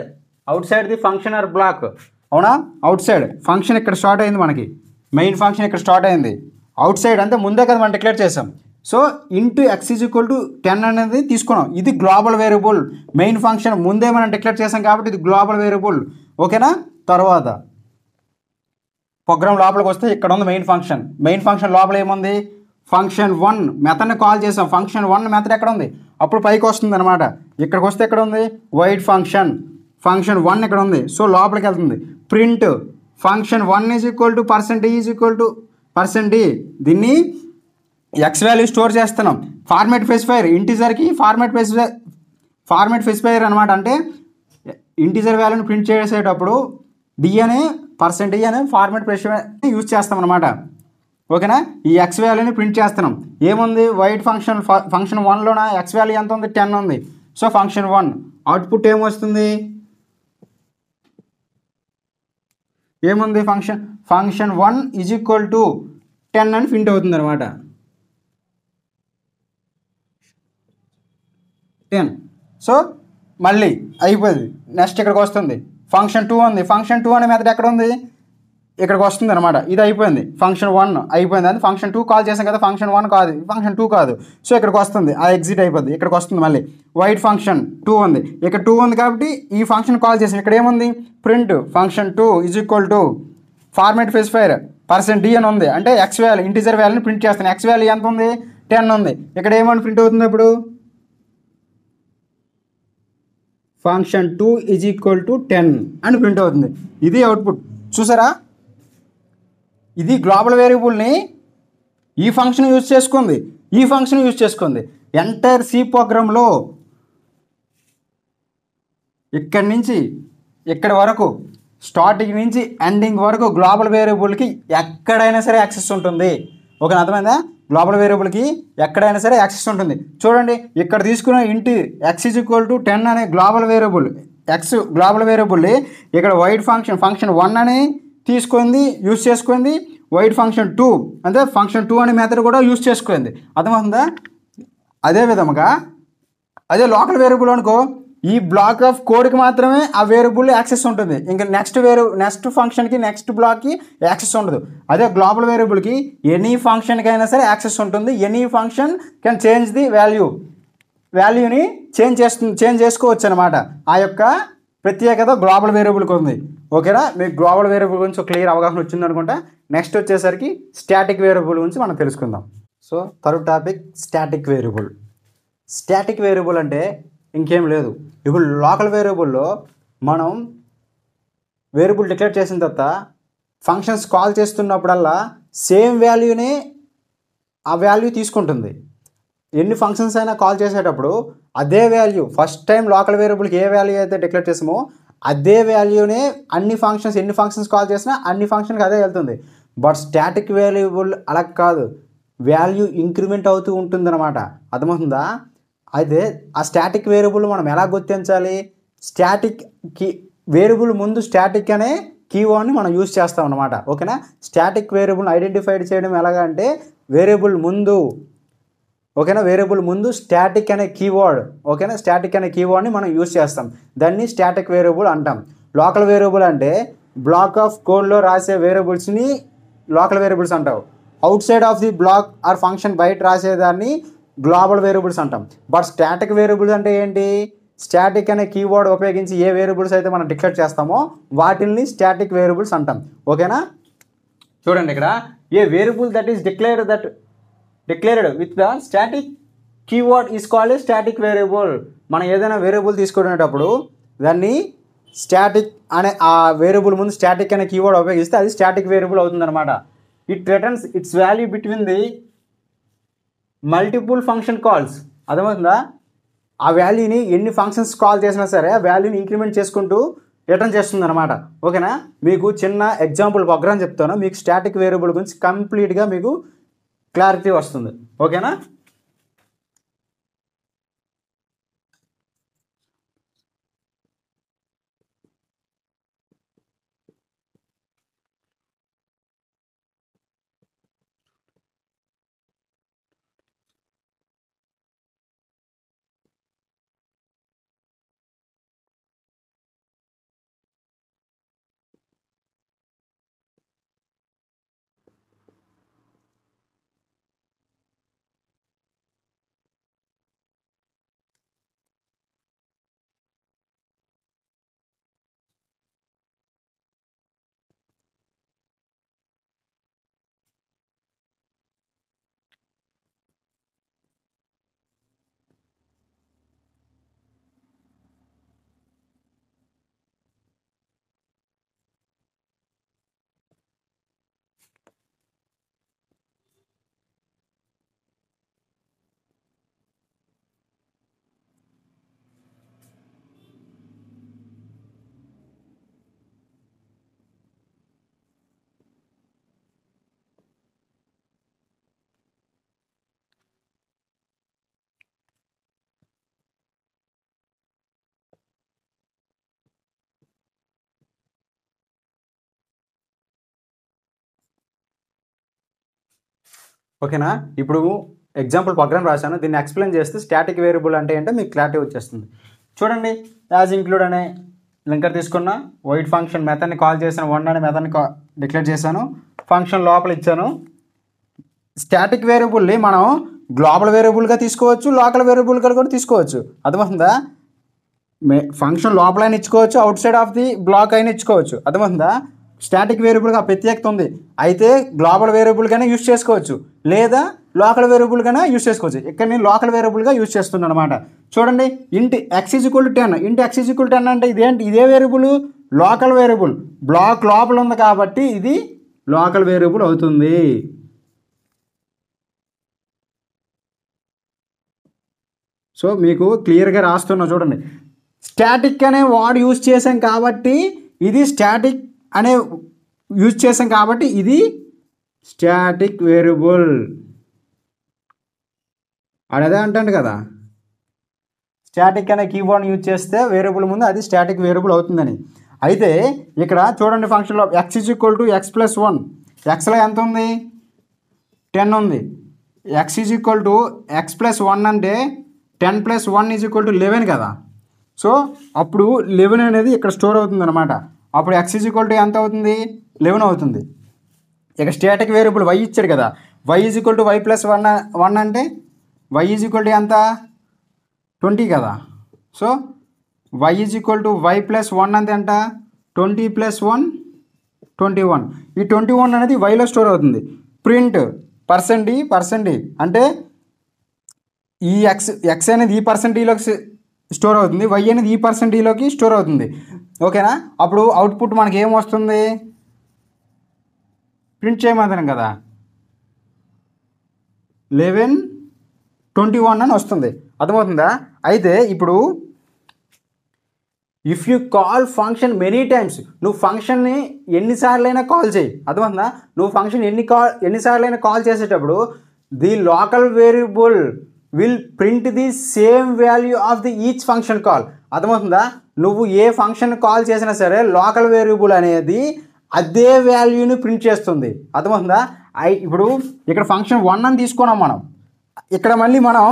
the function or block. అవునా, అవుట్ సైడ్ ఫంక్షన్ ఇక్కడ స్టార్ట్ అయింది, మనకి మెయిన్ ఫంక్షన్ ఇక్కడ స్టార్ట్ అయింది. అవుట్ సైడ్ అంటే ముందే కదా మనం డిక్లేర్ చేసాం. సో ఇంటూ x = 10 అనేది తీసుకున్నాం. ఇది గ్లోబల్ వేరియబుల్. మెయిన్ ఫంక్షన్ ముందే మనం డిక్లేర్ చేసాం కాబట్టి ఇది గ్లోబల్ వేరియబుల్. ఓకేనా. తర్వాత ప్రోగ్రామ్ లోపలికి వస్తే ఇక్కడ ఉంది మెయిన్ ఫంక్షన్ లోపల ఏముంది, ఫంక్షన్ 1 మెథడ్ని కాల్ చేసాం. ఫంక్షన్ 1 మెథడ్ ఎక్కడ ఉంది, అప్పుడు పైకి వస్తుంది అనమాట. ఇక్కడికి వస్తే ఎక్కడ ఉంది, void ఫంక్షన్ 1 ఇక్కడ ఉంది, సో లోపలికి వెళ్తుంది. Print function 1 is equal to % is equal to %d. దీన్ని ఎక్స్ వాల్యూ స్టోర్ చేస్తున్నాం. ఫార్మాట్ స్పెసిఫైర్ ఇంటీజర్కి ఫార్మాట్ స్పెసిఫైర్ అనమాట. అంటే ఇంటీజర్ వాల్యూని ప్రింట్ చేసేటప్పుడు d అనే %d అనే ఫార్మాట్ స్పెసిఫైర్ యూజ్ చేస్తాం అనమాట. ఓకేనా, ఈ ఎక్స్ వాల్యూని ప్రింట్ చేస్తున్నాం. ఏముంది, వైట్ ఫంక్షన్ 1లోన ఎక్స్ వాల్యూ ఎంత ఉంది, 10 ఉంది. సో ఫంక్షన్ 1 అవుట్పుట్ ఏమొస్తుంది, ఏముంది, ఫంక్షన్ 1 ఈజ్ ఈక్వల్ టు 10 అని ప్రింట్ అవుతుంది అనమాట. 10. సో మళ్ళీ అయిపోయింది. నెక్స్ట్ ఇక్కడికి వస్తుంది. ఫంక్షన్ 2 ఉంది. ఫంక్షన్ 2 అనే మెథడ్ ఎక్కడ ఉంది, ఇక్కడికి వస్తుంది అనమాట. ఇది అయిపోయింది, ఫంక్షన్ 1 అయిపోయింది. అది ఫంక్షన్ 2 కాల్ చేసాం కదా, ఫంక్షన్ 1 కాదు, ఫంక్షన్ 2 కాదు. సో ఇక్కడికి వస్తుంది, ఆ ఎగ్జిట్ అయిపోద్ది, ఇక్కడికి వస్తుంది. మళ్ళీ వైట్ ఫంక్షన్ 2 ఉంది, ఇక్కడ 2 ఉంది కాబట్టి ఈ ఫంక్షన్ కాల్ చేసాం. ఇక్కడ ఏముంది, print function 2 is equal to format specifier %d అని ఉంది. అంటే ఎక్స్ వాల్యూ ఇంటీజర్ వాల్యూని ప్రింట్ చేస్తాను. ఎక్స్ వాల్యూ ఎంత ఉంది, 10 ఉంది. ఇక్కడ ఏమని ప్రింట్ అవుతుంది, ఇప్పుడు ఫంక్షన్ 2 ఈజ్ ఈక్వల్ టు 10 అని ప్రింట్ అవుతుంది. ఇది అవుట్పుట్. చూసారా, ఇది గ్లోబల్ వేరియబుల్ని ఈ ఫంక్షన్ యూజ్ చేసుకుంది. ఎంటైర్ సి ప్రోగ్రాంలో ఇక్కడి నుంచి ఇక్కడి వరకు, స్టార్టింగ్ నుంచి ఎండింగ్ వరకు గ్లోబల్ వేరియబుల్కి ఎక్కడైనా సరే యాక్సెస్ ఉంటుంది. ఓకే, అర్థమైందా, గ్లోబల్ వేరియబుల్కి ఎక్కడైనా సరే యాక్సెస్ ఉంటుంది. చూడండి, ఇక్కడ తీసుకున్న ఇంటి x ఈజ్ ఈక్వల్ టు 10 అనే గ్లోబల్ వేరియబుల్, ఎక్స్ గ్లోబల్ వేరియబుల్ని ఇక్కడ వైట్ ఫంక్షన్ 1 అని తీసుకుంది, యూజ్ చేసుకుంది. వైట్ ఫంక్షన్ 2 అంటే ఫంక్షన్ 2 అనే మెథడ్ కూడా యూజ్ చేసుకుంది. అర్థమవుతుందా. అదే విధముగా అదే లోకల్ వేరియబుల్ అనుకో, ఈ బ్లాక్ ఆఫ్ కోడ్కి మాత్రమే ఆ వేరియబుల్ యాక్సెస్ ఉంటుంది. ఇంకా నెక్స్ట్ ఫంక్షన్కి నెక్స్ట్ బ్లాక్కి యాక్సెస్ ఉండదు. అదే గ్లోబల్ వేరియబుల్కి ఎనీ ఫంక్షన్కి అయినా సరే యాక్సెస్ ఉంటుంది. Any function can change the వాల్యూని చేంజ్ చేసుకోవచ్చు అనమాట. ఆ యొక్క ప్రత్యేకత గ్లోబల్ వేరియబుల్కి ఉంది. ఓకేనా, మీకు గ్లోబల్ వేరియబుల్ గురించి ఒక క్లియర్ అవగాహన వచ్చింది అనుకుంటా. నెక్స్ట్ వచ్చేసరికి స్టాటిక్ వేరియబుల్ గురించి మనం తెలుసుకుందాం. So third topic static variable. Static variable అంటే ఇంకేం లేదు. ఇప్పుడు లోకల్ వేరియబుల్లో మనం వేరియబుల్ డిక్లేర్ చేసిన తర్వాత ఫంక్షన్స్ కాల్ చేస్తున్నప్పుడల్లా సేమ్ వాల్యూనే ఆ వాల్యూ తీసుకుంటుంది. ఎన్ని ఫంక్షన్స్ అయినా కాల్ చేసేటప్పుడు అదే వాల్యూ, ఫస్ట్ టైం లోకల్ వేరియబుల్కి ఏ వాల్యూ అయితే డిక్లేర్ చేసామో అదే వాల్యూనే ఎన్ని ఫంక్షన్స్ కాల్ చేసినా అన్ని ఫంక్షన్కి అదే వెళ్తుంది. బట్ స్టాటిక్ వేరియబుల్ అలా కాదు, వాల్యూ ఇంక్రిమెంట్ అవుతూ ఉంటుందన్నమాట. అర్థమవుతుందా. అయితే ఆ స్టాటిక్ వేరియబుల్ మనం ఎలా గుర్తించాలి, స్టాటిక్ వేరియబుల్ ముందు స్టాటిక్ అనే కీవర్డ్ని మనం యూజ్ చేస్తాం అనమాట. ఓకేనా, స్టాటిక్ వేరియబుల్ని ఐడెంటిఫై చేయడం ఎలాగా అంటే వేరియబుల్ ముందు స్టాటిక్ అనే కీవర్డ్, ఓకేనా, స్టాటిక్ అనే కీవర్డ్ని మనం యూజ్ చేస్తాం. దాన్ని స్టాటిక్ వేరియబుల్ అంటాం. లోకల్ వేరియబుల్ అంటే బ్లాక్ ఆఫ్ కోడ్లో రాసే వేరియబుల్స్ని లోకల్ వేరియబుల్స్ అంటావు. Outside of the block or function బయట రాసేదాన్ని గ్లోబల్ వేరియబుల్స్ అంటాం. బట్ స్టాటిక్ వేరియబుల్స్ అంటే ఏంటి, స్టాటిక్ అనే కీవర్డ్ ఉపయోగించి ఏ వేరియబుల్స్ అయితే మనం డిక్లేర్ చేస్తామో వాటిల్ని స్టాటిక్ వేరియబుల్స్ అంటాం. ఓకేనా, చూడండి ఇక్కడ a variable that is declared with the static keyword is called a static variable. మనం ఏదైనా వేరియబుల్ తీసుకునేటప్పుడు దాన్ని స్టాటిక్ అనే ఆ వేరియబుల్ ముందు స్టాటిక్ అనే కీవర్డ్ ఉపయోగిస్తే అది స్టాటిక్ వేరియబుల్ అవుతుందన్నమాట. It returns it's value between the multiple function calls. అర్థమవుతుందా, ఆ వాల్యూని ఎన్ని ఫంక్షన్స్ కాల్ చేసినా సరే ఆ వాల్యూని ఇంక్రిమెంట్ చేసుకుంటూ రిటర్న్ చేస్తుంది అనమాట. ఓకేనా, మీకు చిన్న ఎగ్జాంపుల్ ప్రోగ్రామ్ చెప్తాను, మీకు స్టాటిక్ వేరియబుల్ గురించి కంప్లీట్గా మీకు క్లారిటీ వస్తుంది. ఓకేనా, ఓకేనా? ఇప్పుడు ఎగ్జాంపుల్ ప్రోగ్రామ్ రాశాను, దీన్ని ఎక్స్ప్లెయిన్ చేస్తే స్టాటిక్ వేరియబుల్ అంటే ఏంటో మీకు క్లారిటీ వచ్చేస్తుంది. చూడండి, యాజ్ ఇంక్లూడ్ అనే లింకర్ తీసుకున్న వైట్ ఫంక్షన్ మెథడ్ని కాల్ చేశాను, 1 అనే మెథడ్ని డిక్లేర్ చేశాను, ఫంక్షన్ లోపల ఇచ్చాను. స్టాటిక్ వేరియబుల్ని మనం గ్లోబల్ వేరియబుల్గా తీసుకోవచ్చు, లోకల్ వేరియబుల్గా కూడా తీసుకోవచ్చు. అర్థమవుతుందా? ఫంక్షన్ లోపల అయినా ఇచ్చుకోవచ్చు, outside of the block అయినా ఇచ్చుకోవచ్చు. అర్థమవుతుందా? స్టాటిక్ వేరియబుల్గా ప్రత్యేకత ఉంది. అయితే గ్లోబల్ వేరియబుల్గానే యూజ్ చేసుకోవచ్చు, లేదా లోకల్ వేరియబుల్గానే యూజ్ చేసుకోవచ్చు. ఇక్కడ నేను లోకల్ వేరియబుల్గా యూజ్ చేస్తున్నాను అనమాట. చూడండి, ఇంటి x = 10, ఇంటి x = 10 అంటే ఇదే వేరియబుల్ లోకల్ వేరియబుల్, బ్లాక్ లోపల ఉంది కాబట్టి ఇది లోకల్ వేరియబుల్ అవుతుంది. సో మీకు క్లియర్గా రాస్తున్నా చూడండి. స్టాటిక్ అనే వర్డ్ యూజ్ చేసాం కాబట్టి ఇది స్టాటిక్ అనే యూజ్ చేసాం కాబట్టి ఇది స్టాటిక్ వేరియబుల్. అదే అంటాను కదా, స్టాటిక్ అనే కీవర్డ్ యూజ్ చేస్తే వేరియబుల్ ముందు అది స్టాటిక్ వేరియబుల్ అవుతుందని. అయితే ఇక్కడ చూడండి, ఫంక్షన్లో x = x + 1, ఎక్స్లో ఎంత ఉంది? 10 ఉంది. x = x + 1 అంటే 10 + 1 = 11 కదా. సో అప్పుడు 11 అనేది ఇక్కడ స్టోర్ అవుతుంది అనమాట. అప్పుడు x = ఎంత అవుతుంది? 11 అవుతుంది. ఇక స్టాటిక్ వేరియబుల్ y ఇచ్చాడు కదా, y = y + 1 అంటే y = ఎంత? 20 కదా. సో y = y + 1 అంటే ఎంత? 20 + 1 21. ఈ 21 అనేది yలో స్టోర్ అవుతుంది. ప్రింట్ %d అంటే ఈ x అనేది ఈ %dలోకి స్టోర్ అవుతుంది, y అనేది ఈ %dలోకి స్టోర్ అవుతుంది. ఓకేనా? అప్పుడు అవుట్పుట్ మనకి ఏం వస్తుంది? ప్రింట్ చేయమంటాం కదా, 11 21 అని వస్తుంది. అర్థమవుతుందా? అయితే ఇప్పుడు if you call function many times, నువ్వు ఫంక్షన్ని ఎన్నిసార్లైనా కాల్ చేయి. అర్థమవుతుందా? నువ్వు ఫంక్షన్ ఎన్నిసార్లైనా కాల్ చేసేటప్పుడు the local variable will print the same value of the each function call. అర్థమవుతుందా? నువ్వు ఏ ఫంక్షన్ కాల్ చేసినా సరే లోకల్ వేరియబుల్ అనేది అదే వాల్యూని ప్రింట్ చేస్తుంది. అర్థమవుతుందా? ఇప్పుడు ఇక్కడ ఫంక్షన్ 1 అని తీసుకున్నాం మనం. ఇక్కడ మళ్ళీ మనం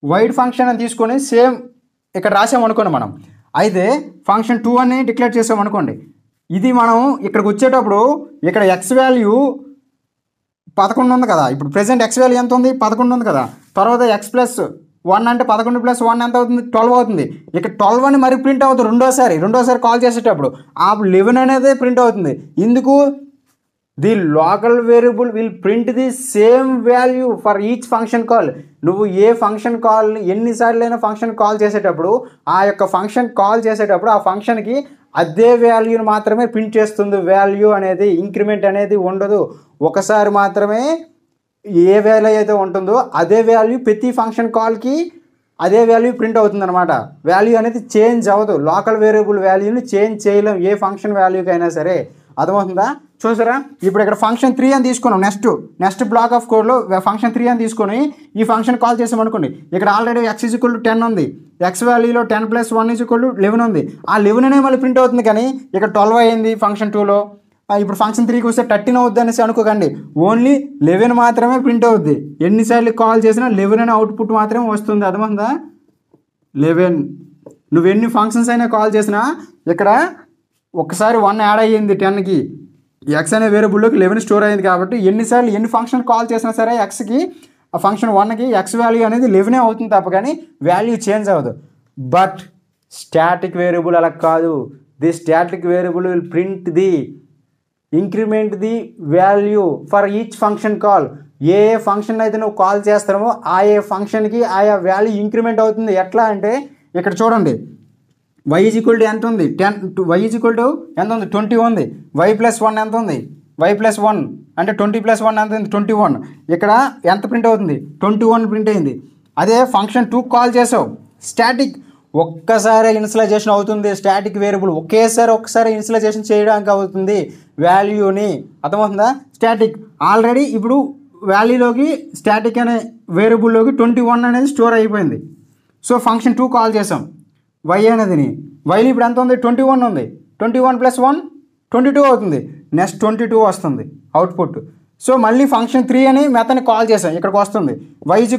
వైడ్ ఫంక్షన్ అని తీసుకొని సేమ్ ఇక్కడ రాసామనుకోండి మనం. అయితే ఫంక్షన్ 2 అని డిక్లేర్ చేసామనుకోండి. ఇది మనం ఇక్కడికి వచ్చేటప్పుడు ఇక్కడ x వాల్యూ 11 ఉంది కదా. ఇప్పుడు ప్రెసెంట్ x వాల్యూ ఎంత ఉంది? 11 ఉంది కదా. తర్వాత x + 1 అంటే 11 + 1 ఎంత అవుతుంది? 12 అవుతుంది. ఇక్కడ 12 అని మరి ప్రింట్ అవుతుంది రెండోసారి కాల్ చేసేటప్పుడు. ఆ 11 అనేది ప్రింట్ అవుతుంది. ఎందుకు? The local variable will print the same value for each function call. నువ్వు ఏ ఫంక్షన్ కాల్ని ఎన్నిసార్లైనా ఫంక్షన్ కాల్ చేసేటప్పుడు ఆ యొక్క ఫంక్షన్ కాల్ చేసేటప్పుడు ఆ ఫంక్షన్కి అదే వాల్యూని మాత్రమే ప్రింట్ చేస్తుంది. వాల్యూ అనేది ఇంక్రిమెంట్ అనేది ఉండదు. ఒకసారి మాత్రమే ఏ వాల్యూ అయితే ఉంటుందో అదే వాల్యూ ప్రతి ఫంక్షన్ కాల్కి అదే వాల్యూ ప్రింట్ అవుతుంది అనమాట. వాల్యూ అనేది చేంజ్ అవ్వదు. లోకల్ వేరియబుల్ వాల్యూని చేంజ్ చేయలేం ఏ ఫంక్షన్ వాల్యూకి అయినా సరే. అర్థమవుతుందా? చూసారా? ఇప్పుడు ఇక్కడ ఫంక్షన్ 3 అని తీసుకున్నాం. నెక్స్ట్ బ్లాక్ ఆఫ్ కోడ్లో ఫంక్షన్ 3 అని తీసుకొని ఈ ఫంక్షన్ కాల్ చేసామనుకోండి. ఇక్కడ ఆల్రెడీ x = 10 ఉంది. x వాల్యూలో 10 + 1 = 11 ఉంది. ఆ 11 అనే మళ్ళీ ప్రింట్ అవుతుంది, కానీ ఇక్కడ 12 అయింది ఫంక్షన్ 2లో. ఇప్పుడు ఫంక్షన్ 3కి వస్తే 13 అవుద్ది అనేసి అనుకోకండి. ఓన్లీ 11 మాత్రమే ప్రింట్ అవుద్ది. ఎన్నిసార్లు కాల్ చేసినా 11 అనే అవుట్పుట్ మాత్రమే వస్తుంది. అర్థమవుతుందా? 11. నువ్వు ఎన్ని ఫంక్షన్స్ అయినా కాల్ చేసినా ఇక్కడ ఒకసారి 1 యాడ్ అయ్యింది 10కి. x అనే వేరియబుల్లోకి 11 స్టోర్ అయింది కాబట్టి ఎన్ని ఫంక్షన్ కాల్ చేసినా సరే xకి ఆ ఫంక్షన్ 1కి x వాల్యూ అనేది 11 అవుతుంది తప్ప కానీ వాల్యూ చేంజ్ అవ్వదు. బట్ స్టాటిక్ వేరియబుల్ అలా కాదు. The static variable will print the increment the value for each function call. ఏ ఫంక్షన్ అయితే నువ్వు కాల్ చేస్తావో ఆయా ఫంక్షన్కి ఆయా వాల్యూ ఇంక్రిమెంట్ అవుతుంది. ఎట్లా అంటే ఇక్కడ చూడండి, y = ఎంత ఉంది? 10. y = ఎంత ఉంది? 20 ఉంది. y + 1 ఎంత ఉంది? y + 1 అంటే 20 + 1 ఎంత ఉంది? 21. ఇక్కడ ఎంత ప్రింట్ అవుతుంది? 21 ప్రింట్ అయింది. అదే ఫంక్షన్ 2 కాల్ చేసావు, స్టాటిక్ ఒక్కసారి ఇనిషియలైజేషన్ అవుతుంది. స్టాటిక్ వేరియబుల్ ఒక్కసారి ఇనిషియలైజేషన్ చేయడానికి అవుతుంది వాల్యూని. అర్థమవుతుందా? స్టాటిక్ ఆల్రెడీ ఇప్పుడు వాల్యూలోకి స్టాటిక్ అనే వేరియబుల్లోకి 21 అనేది స్టోర్ అయిపోయింది. సో ఫంక్షన్ 2 కాల్ చేసాం. వై అనేదిని. వైలో ఇప్పుడు ఎంత ఉంది? 21 ఉంది. 21 + 1 22 అవుతుంది. నెక్స్ట్ 22 వస్తుంది అవుట్పుట్. సో మళ్ళీ ఫంక్షన్ 3 అని మెథడ్ని కాల్ చేసాం, ఇక్కడికి వస్తుంది. y =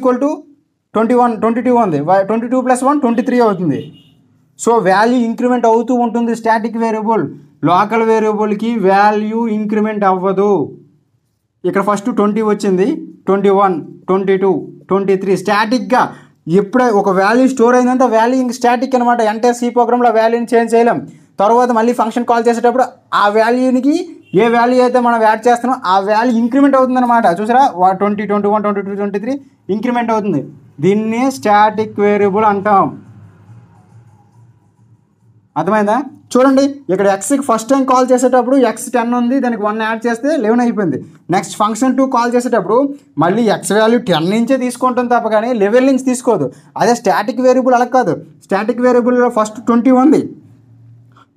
21 22 ఉంది. 22 + 1 23 అవుతుంది. సో వాల్యూ ఇంక్రిమెంట్ అవుతూ ఉంటుంది. స్టాటిక్ వేరియబుల్, లోకల్ వేరియబుల్కి వాల్యూ ఇంక్రిమెంట్ అవ్వదు. ఇక్కడ ఫస్ట్ 20 వచ్చింది, 21 22 23 స్టాటిక్గా. ఎప్పుడై ఒక వాల్యూ స్టోర్ అయిందంటే వాల్యూ ఇంక స్టాటిక్ అనమాట. అంటే సి ప్రోగ్రామ్లో వాల్యూని చేంజ్ చేయలేం. తర్వాత మళ్ళీ ఫంక్షన్ కాల్ చేసేటప్పుడు ఆ వాల్యూనికి ఏ వాల్యూ అయితే మనం యాడ్ చేస్తున్నాం ఆ వాల్యూ ఇంక్రిమెంట్ అవుతుంది అనమాట. చూసారా, 20 21 22 23 ఇంక్రిమెంట్ అవుతుంది. దీన్ని స్టాటిక్ వేరియబుల్ అంటాం. అర్థమైందా? చూడండి, ఇక్కడ ఎక్స్కి ఫస్ట్ టైం కాల్ చేసేటప్పుడు x 10 ఉంది, దానికి 1 యాడ్ చేస్తే 11 అయిపోయింది. నెక్స్ట్ ఫంక్షన్ 2 కాల్ చేసేటప్పుడు మళ్ళీ x వాల్యూ 10 నుంచే తీసుకుంటుంది తప్ప కానీ 11 నుంచి తీసుకోదు. అదే స్టాటిక్ వేరియబుల్ అలా కాదు. స్టాటిక్ వేరియబుల్లో ఫస్ట్ 20 ఉంది,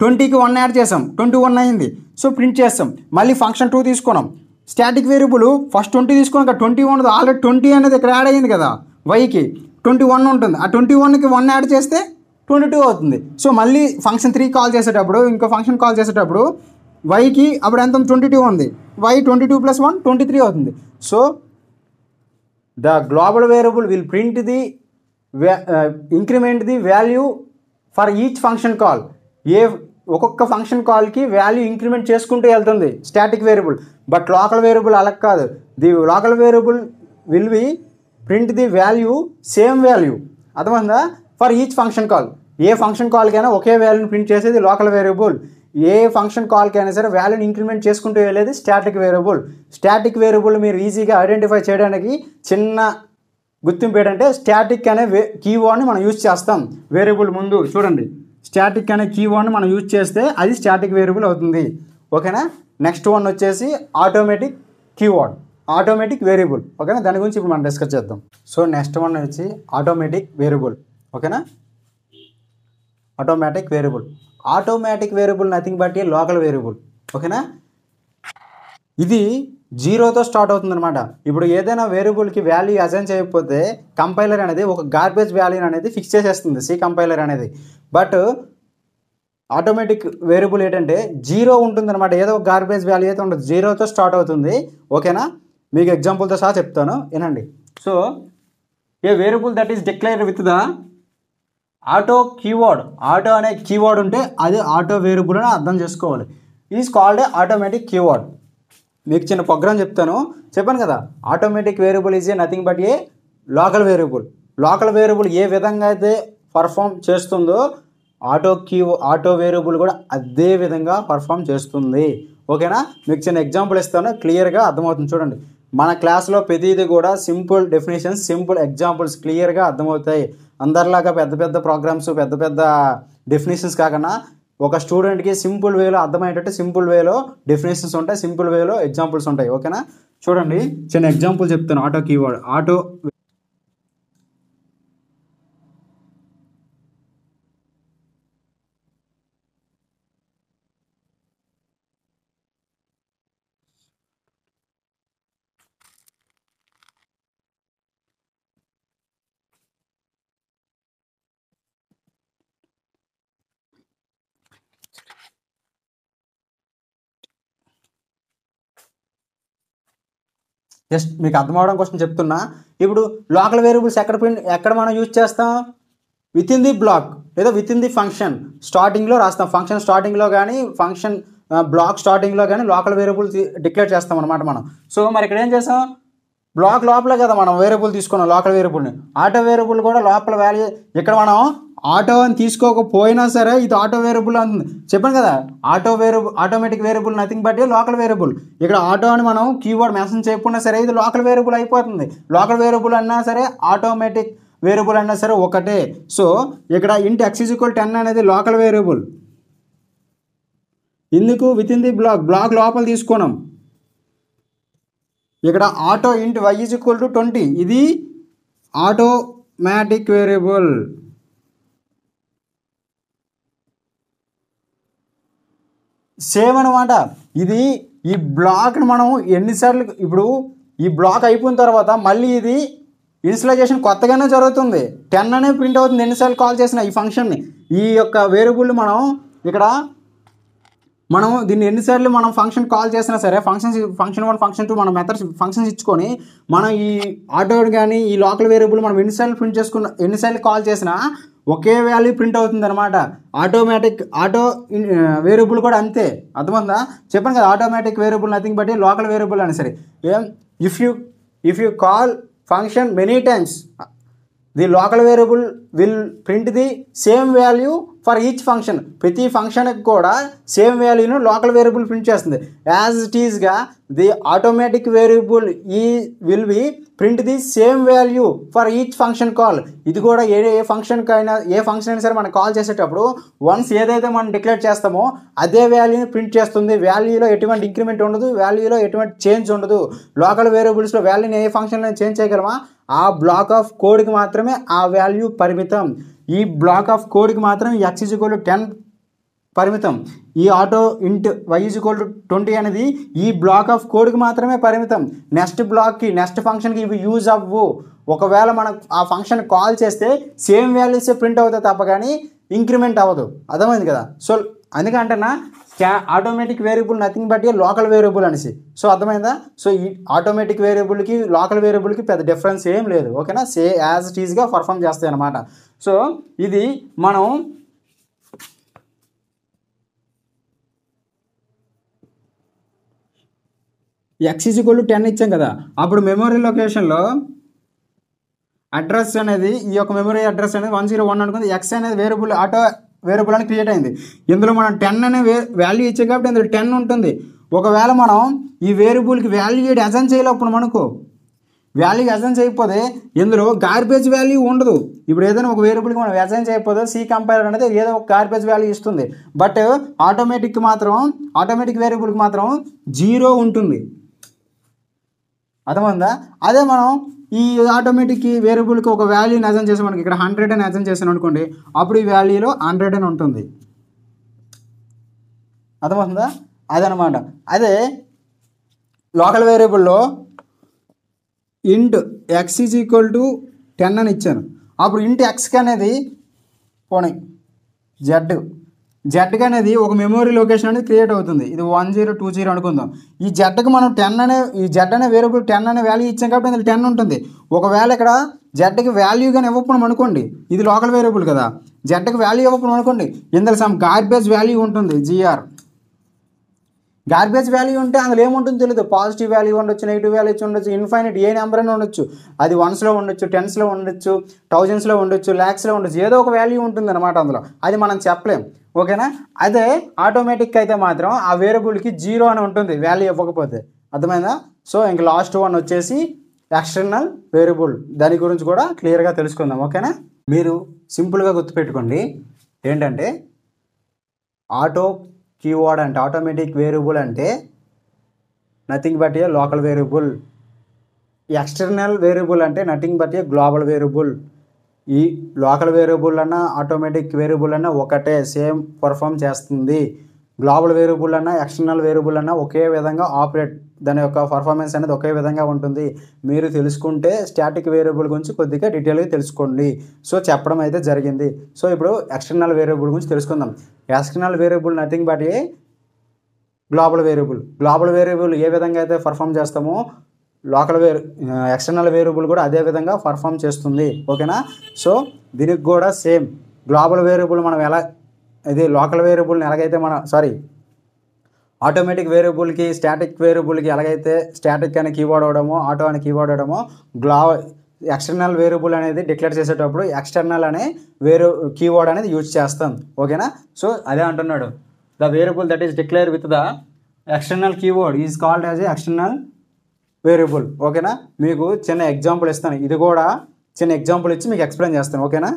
20కి 1 యాడ్ చేసాం, 21 అయింది. సో ప్రింట్ చేస్తాం. మళ్ళీ ఫంక్షన్ 2 తీసుకున్నాం. స్టాటిక్ వేరియబుల్ ఫస్ట్ 20 తీసుకున్నాం, ఇక్కడ 20 ఉండదు. ఆల్రెడీ 20 అనేది ఇక్కడ యాడ్ అయింది కదా, వైకి 21 ఉంటుంది. ఆ 21కి 1 యాడ్ చేస్తే 22 అవుతుంది. సో మళ్ళీ ఫంక్షన్ 3 కాల్ చేసేటప్పుడు, ఇంకో ఫంక్షన్ కాల్ చేసేటప్పుడు వైకి అప్పుడు ఎంత 22 ఉంది, వై 22 + 1 23 అవుతుంది. So the global variable will print the increment the value for each function call. ఒక్కొక్క ఫంక్షన్ కాల్కి వాల్యూ ఇంక్రిమెంట్ చేసుకుంటూ వెళ్తుంది static variable. But local variable అలా కాదు. The local variable will be print the value same value. అర్థమైందా? For each function call. ఏ function కాల్కైనా ఒకే వాల్యూని ప్రింట్ చేసేది లోకల్ వేరియబుల్. ఏ ఫంక్షన్ కాల్కైనా సరే వాల్యూని ఇంక్రిమెంట్ చేసుకుంటూ వెళ్ళేది స్టాటిక్ వేరియబుల్. స్టాటిక్ వేరియబుల్ మీరు ఈజీగా ఐడెంటిఫై చేయడానికి చిన్న గుర్తింపు ఏంటంటే స్టాటిక్ అనే కీవర్డ్ని మనం యూజ్ చేస్తాం వేరియబుల్ ముందు. చూడండి, స్టాటిక్ అనే కీవర్డ్ని మనం యూజ్ చేస్తే అది స్టాటిక్ వేరియబుల్ అవుతుంది. ఓకేనా? నెక్స్ట్ వన్ వచ్చేసి ఆటోమేటిక్ కీవర్డ్, ఆటోమేటిక్ వేరియబుల్. ఓకేనా? దాని గురించి ఇప్పుడు మనం డిస్కస్ చేద్దాం. సో నెక్స్ట్ వన్ వచ్చి ఆటోమేటిక్ వేరియబుల్. ఓకేనా? Automatic variable. Automatic variable nothing but a local variable. ఓకేనా? ఇది 0తో స్టార్ట్ అవుతుంది అనమాట. ఇప్పుడు ఏదైనా వేరియబుల్కి వాల్యూ అసైన్ చేయకపోతే కంపైలర్ అనేది ఒక గార్బేజ్ వాల్యూ అనేది ఫిక్స్ చేసేస్తుంది, సి కంపైలర్ అనేది. బట్ ఆటోమేటిక్ వేరియబుల్ ఏంటంటే 0 ఉంటుంది అనమాట. ఏదో ఒక గార్బేజ్ వాల్యూ అయితే ఉండదు, 0తో స్టార్ట్ అవుతుంది. ఓకేనా? మీకు ఎగ్జాంపుల్తో సహా చెప్తాను, వినండి. So a variable that is declared with the auto keyword. Auto అనే కీవర్డ్ ఉంటే అది ఆటో వేరియబుల్ అని అర్థం చేసుకోవాలి. Is called a automatic keyword. మీకు చిన్న ప్రోగ్రామ్ చెప్తాను, చెప్పాను కదా, automatic variable is a nothing but a local variable. Local variable ఏ విధంగా అయితే పర్ఫామ్ చేస్తుందో ఆటో వేరియబుల్ కూడా అదే విధంగా పర్ఫామ్ చేస్తుంది. ఓకేనా? మీకు చిన్న ఎగ్జాంపుల్ ఇస్తాను, క్లియర్గా అర్థమవుతుంది. చూడండి, మన క్లాస్లో ప్రతిదీ కూడా సింపుల్ డెఫినేషన్స్, సింపుల్ ఎగ్జాంపుల్స్ క్లియర్గా అర్థమవుతాయి. అందరిలాగా పెద్ద పెద్ద ప్రోగ్రామ్స్, పెద్ద పెద్ద డెఫినేషన్స్ కాకుండా ఒక స్టూడెంట్కి సింపుల్ వేలో అర్థమయ్యేటట్టు సింపుల్ వేలో డెఫినేషన్స్ ఉంటాయి, సింపుల్ వేలో ఎగ్జాంపుల్స్ ఉంటాయి. ఓకేనా? చూడండి, చిన్న ఎగ్జాంపుల్ చెప్తాను. ఆటో కీవర్డ్, ఆటో జస్ట్ మీకు అర్థం అవడం కోసం చెప్తున్నా. ఇప్పుడు లోకల్ వేరియబుల్స్ ఎక్కడ మనం యూజ్ చేస్తాం? విత్ ఇన్ ది బ్లాక్ లేదా విత్ ఇన్ ది ఫంక్షన్ స్టార్టింగ్లో రాస్తాం. ఫంక్షన్ స్టార్టింగ్లో కానీ ఫంక్షన్ బ్లాక్ స్టార్టింగ్లో కానీ లోకల్ వేరియబుల్ డిక్లేర్ చేస్తాం అనమాట మనం. సో మరి ఇక్కడ ఏం చేస్తాం? బ్లాక్ లోపలే కదా మనం వేరియబుల్ తీసుకున్నాం, లోకల్ వేరియబుల్ని. ఆటో వేరియబుల్ కూడా లోపల వాల్యూ. ఇక్కడ మనం ఆటో అని తీసుకోకపోయినా సరే ఇది ఆటో వేరియబుల్ అంటుంది. చెప్పాను కదా, automatic variable nothing but a local variable. ఇక్కడ ఆటో అని మనం కీవర్డ్ మెన్షన్ చేయకుండా సరే ఇది లోకల్ వేరియబుల్ అయిపోతుంది. లోకల్ వేరియబుల్ అన్నా సరే ఆటోమేటిక్ వేరియబుల్ అన్నా సరే ఒకటే. సో ఇక్కడ ఇంట్ x = 10 అనేది లోకల్ వేరియబుల్. ఎందుకు? విత్ ఇన్ ది బ్లాక్ లోపల తీసుకున్నాం. ఇక్కడ ఆటో ఇంట్ y = 20 ఇది ఆటోమేటిక్ వేరియబుల్. సేమ్ అనమాట. ఇది ఈ బ్లాక్ని మనం ఎన్నిసార్లు, ఇప్పుడు ఈ బ్లాక్ అయిపోయిన తర్వాత మళ్ళీ ఇది ఇనిషియలైజేషన్ కొత్తగానే జరుగుతుంది. 10 అనే ప్రింట్ అవుతుంది ఎన్నిసార్లు కాల్ చేసినా ఈ ఫంక్షన్ని. ఈ యొక్క వేరియబుల్ ఇక్కడ మనం దీన్ని ఎన్నిసార్లు మనం ఫంక్షన్ కాల్ చేసినా సరే ఫంక్షన్ 1 ఫంక్షన్ 2 మనం మెథడ్స్ ఫంక్షన్స్ ఇచ్చుకొని మనం ఈ ఆటో కానీ ఈ లోకల్ వేరియబుల్ మనం ఎన్నిసార్లు కాల్ చేసినా ఒకే వాల్యూ ప్రింట్ అవుతుంది అనమాట. ఆటో వేరియబుల్ కూడా అంతే. అర్థమైందా? చెప్పాను కదా, automatic variable nothing but local variable అని సరే. If you call function many times, the local variable will print the same value for each function. ప్రతి ఫంక్షన్కి కూడా సేమ్ వాల్యూను లోకల్ వేరియబుల్ ప్రింట్ చేస్తుంది. యాజ్ ఇట్ ఈస్గా the automatic variable will be print the same value for each function call. ఇది కూడా ఏ function అయినా సరే మనం కాల్ చేసేటప్పుడు వన్స్ ఏదైతే మనం డిక్లేర్ చేస్తామో అదే వాల్యూని ప్రింట్ చేస్తుంది. వాల్యూలో ఎటువంటి ఇంక్రిమెంట్ ఉండదు, వాల్యూలో ఎటువంటి చేంజ్ ఉండదు. లోకల్ వేరియబుల్స్లో వాల్యూని ఏ ఫంక్షన్లో చేంజ్ చేయగలమా? ఆ బ్లాక్ ఆఫ్ కోడ్కి మాత్రమే ఆ వాల్యూ పరిమితం. ఈ బ్లాక్ ఆఫ్ కోడ్కి మాత్రం x=10 పరిమితం. ఈ ఆటో ఇంట్ y=20 అనేది ఈ బ్లాక్ ఆఫ్ కోడ్కి మాత్రమే పరిమితం. నెక్స్ట్ ఫంక్షన్కి ఇవి యూజ్ అవ్వు. ఒకవేళ మనం ఆ ఫంక్షన్ కాల్ చేస్తే సేమ్ వాల్యూసే ప్రింట్ అవుతాయి తప్ప కానీ ఇంక్రిమెంట్ అవ్వదు. అర్థమైంది కదా? సో అందుకంటేనా automatic variable nothing but local variable అనేసి. సో అర్థమైందా? సో ఈ ఆటోమేటిక్ వేరియబుల్కి లోకల్ వేరియబుల్కి పెద్ద డిఫరెన్స్ ఏం లేదు. ఓకేనా? యాజ్ ఇట్ ఈస్గా పర్ఫామ్ చేస్తాయి అన్నమాట. సో ఇది మనం x=10 ఇచ్చాం కదా, అప్పుడు మెమరీ లొకేషన్లో అడ్రస్ అనేది ఈ యొక్క మెమరీ అడ్రస్ అనేది 101 అనుకుంది. x అనేది వేరియబుల్ అని క్రియేట్ అయింది. ఇందులో మనం 10 అనే వాల్యూ ఇచ్చాం కాబట్టి ఇందులో 10 ఉంటుంది. ఒకవేళ మనం ఈ వేరియబుల్కి వాల్యూ అసైన్ చేయలేప్పుడు మనకు వాల్యూ అసైన్ చేయకపోతే ఇందులో గార్బేజ్ వాల్యూ ఉండదు. ఇప్పుడు ఏదైనా ఒక వేరియబుల్కి మనం అసైన్ చేయకపోతే సి కంపైలర్ అనేది ఏదో ఒక గార్బేజ్ వాల్యూ ఇస్తుంది. బట్ ఆటోమేటిక్ వేరియబుల్కి మాత్రం 0 ఉంటుంది. అర్థమైందా? అదే మనం ఈ ఆటోమేటిక్ వేరియబుల్కి ఒక వాల్యూని అసైన్ చేసి మనకి ఇక్కడ 100 అని అసైన్ చేసాను అనుకోండి, అప్పుడు ఈ వాల్యూలో 100 అని ఉంటుంది. అర్థమవుతుందా? అదనమాట. అదే లోకల్ వేరియబుల్లో ఇంట్ x=10 అని ఇచ్చాను. అప్పుడు ఇంట్ ఎక్స్కి అనేది పోనీ జెడ్కి అనేది ఒక మెమరీ లొకేషన్ అనేది క్రియేట్ అవుతుంది. ఇది 1020 అనుకుందాం. ఈ జెడ్ అనే వేరియబుల్ 10 అనే వాల్యూ ఇచ్చాం కాబట్టి ఇందులో 10 ఉంటుంది. ఒకవేళ ఇక్కడ జెడ్కి వాల్యూ కానీ ఇవ్వకపోవడం అనుకోండి, ఇది లోకల్ వేరియబుల్ కదా, జెడ్కి వాల్యూ ఇవ్వకపోవడం అనుకోండి, ఇందులో సమ్ గార్బేజ్ వాల్యూ ఉంటుంది. గార్బేజ్ వాల్యూ ఉంటే అందులో ఏముంటుందో తెలియదు. పాజిటివ్ వాల్యూ ఉండొచ్చు, నెగిటివ్ వాల్యూ ఉండొచ్చు, ఇన్ఫైనైట్ ఏ నెంబర్ అయినా ఉండొచ్చు. అది 1స్లో ఉండొచ్చు, 10స్లో ఉండొచ్చు, 1000స్లో ఉండొచ్చు, ల్యాక్స్లో ఉండొచ్చు, ఏదో ఒక వాల్యూ ఉంటుంది అనమాట అందులో. అది మనం చెప్పలేం. ఓకేనా? అదే ఆటోమేటిక్ అయితే మాత్రం ఆ వేరియబుల్కి 0 అని ఉంటుంది వాల్యూ ఇవ్వకపోతే. అర్థమైందా? సో ఇంక లాస్ట్ వన్ వచ్చేసి ఎక్స్టర్నల్ వేరియబుల్. దాని గురించి కూడా క్లియర్గా తెలుసుకుందాం. ఓకేనా? మీరు సింపుల్గా గుర్తుపెట్టుకోండి ఏంటంటే ఆటో కీవర్డ్ అంటే ఆటోమేటిక్ వేరియబుల్ అంటే nothing but a local variable. External variable అంటే nothing but a global variable. ఈ లోకల్ వేరియబుల్ అన్నా ఆటోమేటిక్ వేరియబుల్ అన్నా ఒకటే, సేమ్ పర్ఫామ్ చేస్తుంది. గ్లోబల్ వేరియబుల్ అన్నా ఎక్స్టర్నల్ వేరియబుల్ అన్నా ఒకే విధంగా ఆపరేట్, దాని యొక్క పర్ఫార్మెన్స్ అనేది ఒకే విధంగా ఉంటుంది. మీరు తెలుసుకుంటే స్టాటిక్ వేరియబుల్ గురించి కొద్దిగా డీటెయిల్గా తెలుసుకోండి. సో చెప్పడం అయితే జరిగింది. సో ఇప్పుడు ఎక్స్టర్నల్ వేరియబుల్ గురించి తెలుసుకుందాం. External variable nothing but a global variable ఏ విధంగా అయితే పర్ఫామ్ చేస్తామో ఎక్స్టర్నల్ వేరియబుల్ కూడా అదే విధంగా పర్ఫామ్ చేస్తుంది. ఓకేనా? సో దీనికి కూడా సేమ్ గ్లోబల్ వేరియబుల్ మనం లోకల్ వేరియబుల్ని ఎలాగైతే ఆటోమేటిక్ వేరియబుల్కి స్టాటిక్ వేరియబుల్కి ఎలాగైతే స్టాటిక్ అని కీవర్డ్ అవడమో ఆటో అని కీవర్డ్ అవడమో ఎక్స్టర్నల్ వేరియబుల్ అనేది డిక్లేర్ చేసేటప్పుడు ఎక్స్టర్నల్ అనే కీవర్డ్ అనేది యూజ్ చేస్తాం. ఓకేనా? సో అదే అంటున్నాడు, the variable that is declare with the external keyword is called as external variable. ఓకేనా? మీకు చిన్న ఎగ్జాంపుల్ ఇస్తాను. ఇది కూడా చిన్న ఎగ్జాంపుల్ ఇచ్చి మీకు ఎక్స్ప్లెయిన్ చేస్తాను. ఓకేనా?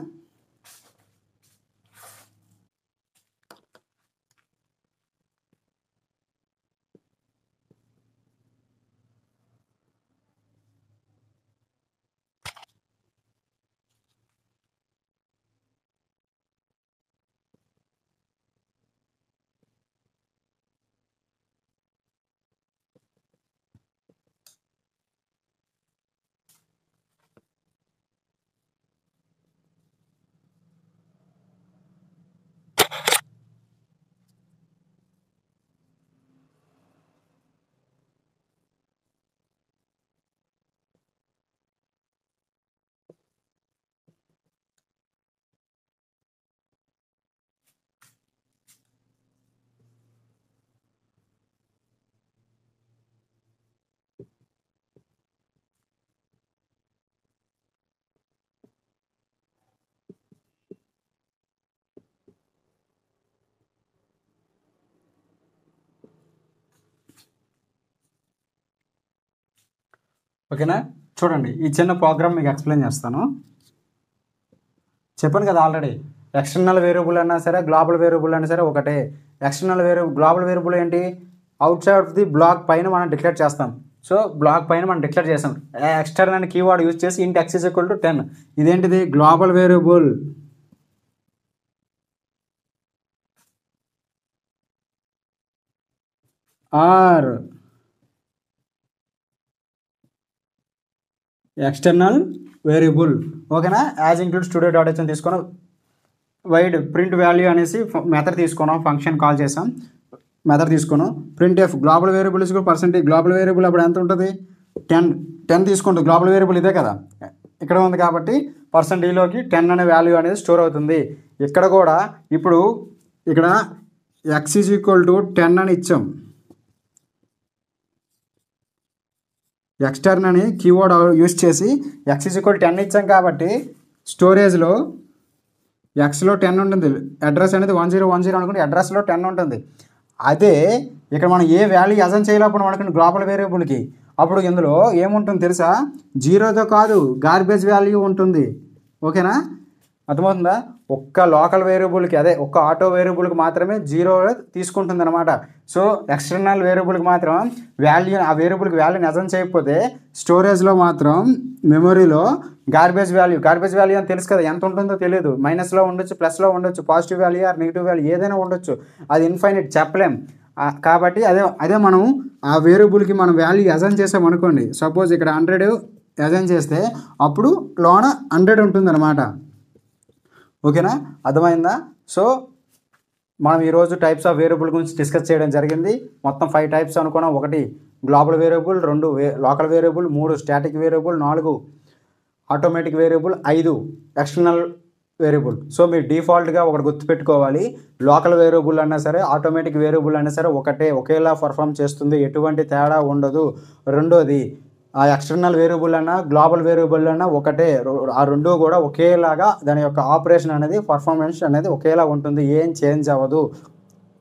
ఓకేనా. చూడండి ఈ చిన్న ప్రోగ్రామ్ మీకు ఎక్స్ప్లెయిన్ చేస్తాను. చెప్పాను కదా ఆల్రెడీ, ఎక్స్టర్నల్ వేరియబుల్ అన్నా సరే గ్లోబల్ వేరియబుల్ అయినా సరే ఒకటే. గ్లోబల్ వేరియబుల్ ఏంటి, outside of the block పైన మనం డిక్లేర్ చేస్తాం. సో బ్లాక్ పైన మనం డిక్లేర్ చేస్తాం. ఎక్స్టర్నల్ అనే కీవర్డ్ యూజ్ చేసి ఇంట్ x = 10. ఇదేంటిది global variable. Or external variable. ఓకేనా. As include studio dot h తీసుకున్నాం. వైడ్ ప్రింట్ వాల్యూ అనేసి మెథడ్ తీసుకున్నాం, ఫంక్షన్ కాల్ చేసాం, మెథడ్ తీసుకున్నాం. Print f global variables percentage. Global variable అప్పుడు ఎంత ఉంటుంది, 10 తీసుకుంటుంది. గ్లోబల్ వేరియబుల్ ఇదే కదా, ఇక్కడ ఉంది కాబట్టి %లోకి 10 అనే వాల్యూ అనేది స్టోర్ అవుతుంది. ఇక్కడ కూడా ఇప్పుడు ఇక్కడ x = 10 అని ఇచ్చాం. ఎక్స్టర్న్ అని కీవర్డ్ యూజ్ చేసి x = 10 ఇచ్చాం కాబట్టి స్టోరేజ్లో ఎక్స్లో 10 ఉంటుంది. అడ్రస్ అనేది 1010 అనుకుంటే అడ్రస్లో 10 ఉంటుంది. అదే ఇక్కడ మనం ఏ వాల్యూ అసైన్ చేయలేకపోవడం అనుకుంటే గ్లోబల్ వేరియబుల్కి, అప్పుడు ఇందులో ఏముంటుంది తెలుసా, 0తో కాదు గార్బేజ్ వాల్యూ ఉంటుంది. ఓకేనా, అర్థమవుతుందా. ఒక్క లోకల్ వేరియబుల్కి, అదే ఒక్క ఆటో వేరియబుల్కి మాత్రమే 0 తీసుకుంటుంది అనమాట. సో ఎక్స్టర్నల్ వేరియబుల్కి మాత్రం వాల్యూ, ఆ వేరియబుల్కి వాల్యూని అసైన్ చేయకపోతే స్టోరేజ్లో మాత్రం మెమొరీలో గార్బేజ్ వాల్యూ అని తెలుసు కదా, ఎంత ఉంటుందో తెలియదు. మైనస్లో ఉండొచ్చు, ప్లస్లో ఉండొచ్చు, positive value or negative value ఏదైనా ఉండొచ్చు, అది ఇన్ఫైనైట్ చెప్పలేం. కాబట్టి అదే మనం ఆ వేరియబుల్కి మనం వాల్యూ అసైన్ చేసామనుకోండి. సపోజ్ ఇక్కడ 100 అసైన్ చేస్తే అప్పుడు లోన 100 ఉంటుంది అనమాట. ఓకేనా, అర్థమైందా. సో మనం ఈరోజు టైప్స్ ఆఫ్ వేరియబుల్ గురించి డిస్కస్ చేయడం జరిగింది. మొత్తం 5 టైప్స్ అనుకున్నాం. 1 global variable, 2 local variable, 3 static variable, 4 automatic variable, 5 external variable. So మీరు డిఫాల్ట్గా ఒకటి గుర్తుపెట్టుకోవాలి, లోకల్ వేరియబుల్ అన్నా సరే ఆటోమేటిక్ వేరియబుల్ అయినా సరే ఒకేలా పర్ఫామ్ చేస్తుంది, ఎటువంటి తేడా ఉండదు. రెండోది ఆ ఎక్స్టర్నల్ వేరియబుల్ అన్నా గ్లోబల్ వేరియబుల్ అన్నా ఒకటే, ఆ రెండు కూడా ఒకేలాగా దాని యొక్క ఆపరేషన్ అనేది పర్ఫార్మెన్స్ అనేది ఒకేలా ఉంటుంది, ఏం చేంజ్ అవ్వదు.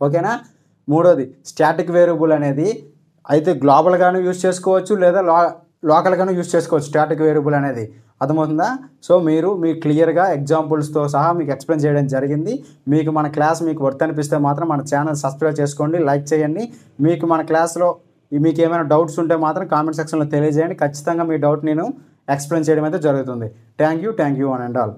ఓకేనా. మూడోది స్టాటిక్ వేరియబుల్ అనేది అయితే గ్లోబల్గాను యూజ్ చేసుకోవచ్చు లేదా లోకల్గాను యూజ్ చేసుకోవచ్చు స్టాటిక్ వేరియబుల్ అనేది. అర్థమవుతుందా. సో మీరు క్లియర్గా ఎగ్జాంపుల్స్తో సహా మీకు ఎక్స్ప్లెయిన్ చేయడం జరిగింది. మీకు మన క్లాస్ మీకు వర్త్ అనిపిస్తే మాత్రం మన ఛానల్ సబ్స్క్రైబ్ చేసుకోండి, లైక్ చేయండి. మీకు మన క్లాస్లో మీకు ఏమైనా డౌట్స్ ఉంటే మాత్రం కామెంట్ సెక్షన్లో తెలియజేయండి. ఖచ్చితంగా మీ డౌట్ నేను ఎక్స్ప్లెయిన్ చేయడం అయితే జరుగుతుంది. Thank you one and all.